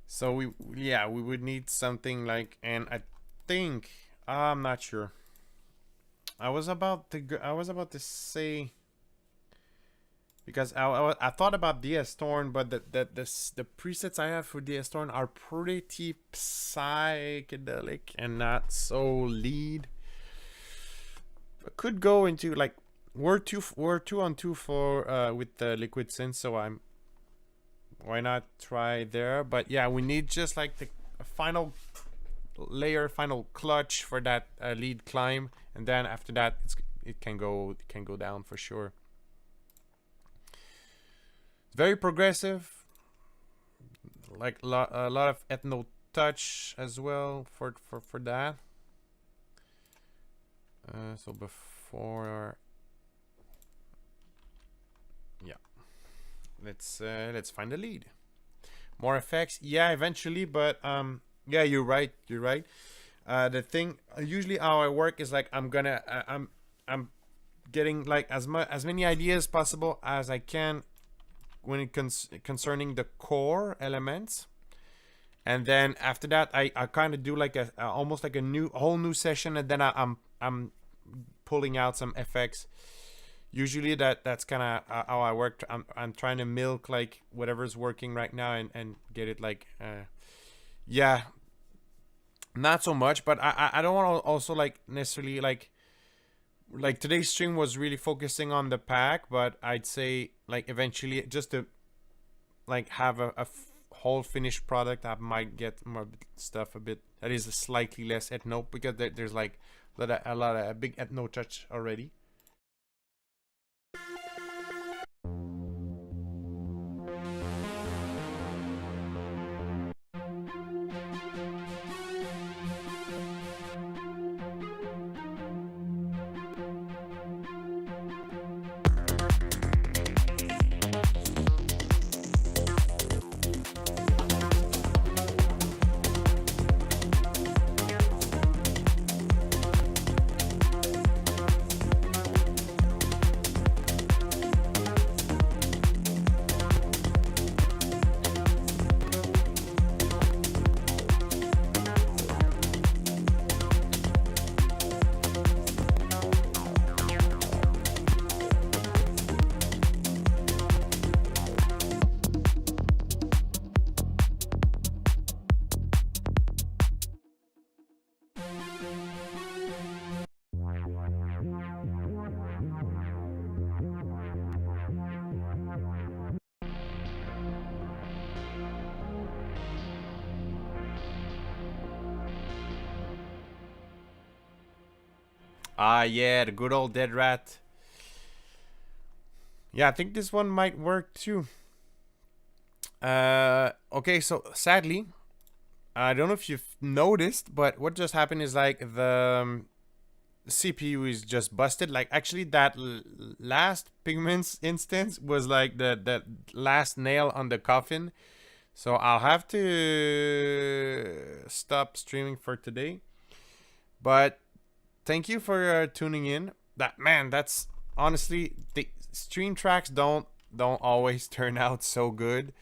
So we would need something like, and I think, I'm not sure. I was about to say, because I thought about DS Torn, but the presets I have for DS Torn are pretty psychedelic and not so lead. I could go into, like, we're two on two for with the liquid synth, so why not try there? But yeah, we need just like the final layer, final clutch for that lead climb, and then after that it can go down for sure. It's very progressive, like a lot of ethno touch as well for that. So before, yeah, let's find the lead. More effects, yeah, eventually, but yeah, you're right. The thing, usually how I work is like I'm getting like as many ideas as possible as I can when it concerning the core elements, and then after that I kind of do like a almost like a whole new session, and then I'm pulling out some effects, usually that's kind of how I work. I'm trying to milk like whatever's working right now and get it like yeah, not so much, but I don't want to also like necessarily like today's stream was really focusing on the pack, but I'd say like eventually just to like have a whole finished product, I might get more stuff a bit that is slightly less ethno, because there's like a lot of a big ethno touch already. Ah, yeah, the good old dead rat. Yeah, I think this one might work too. Okay, so sadly, I don't know if you've noticed, but what just happened is like the CPU is just busted. Like actually, that last pigments instance was like the last nail on the coffin. So I'll have to stop streaming for today. But thank you for tuning in. That's honestly, the stream tracks don't always turn out so good.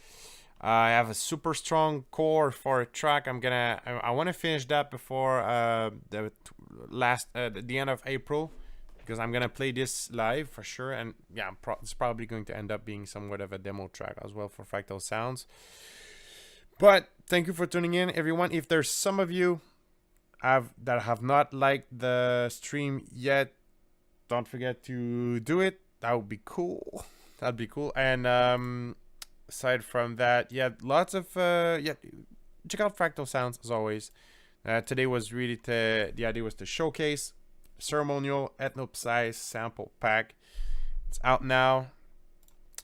I have a super strong core for a track. I want to finish that before the end of April, because I'm gonna play this live for sure. And yeah, it's probably going to end up being somewhat of a demo track as well for Fractal Sounds. But thank you for tuning in, everyone. If there's some of you that have not liked the stream yet, don't forget to do it. That would be cool. That'd be cool. And aside from that, yeah, lots of check out Fractal Sounds as always. Today was really the idea was to showcase Ceremonial Ethno Psy sample pack. It's out now.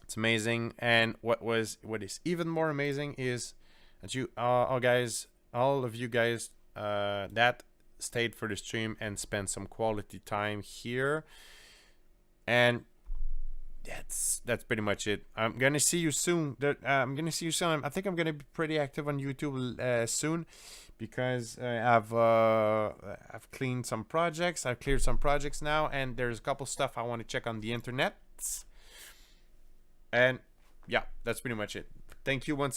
It's amazing. And what is even more amazing is that you all of you guys that stayed for the stream and spent some quality time here. And that's pretty much it. I'm gonna see you soon. I think I'm gonna be pretty active on YouTube soon, because I've cleaned some projects. I've cleared some projects now, and there's a couple stuff I want to check on the internet. And yeah, that's pretty much it. Thank you once again.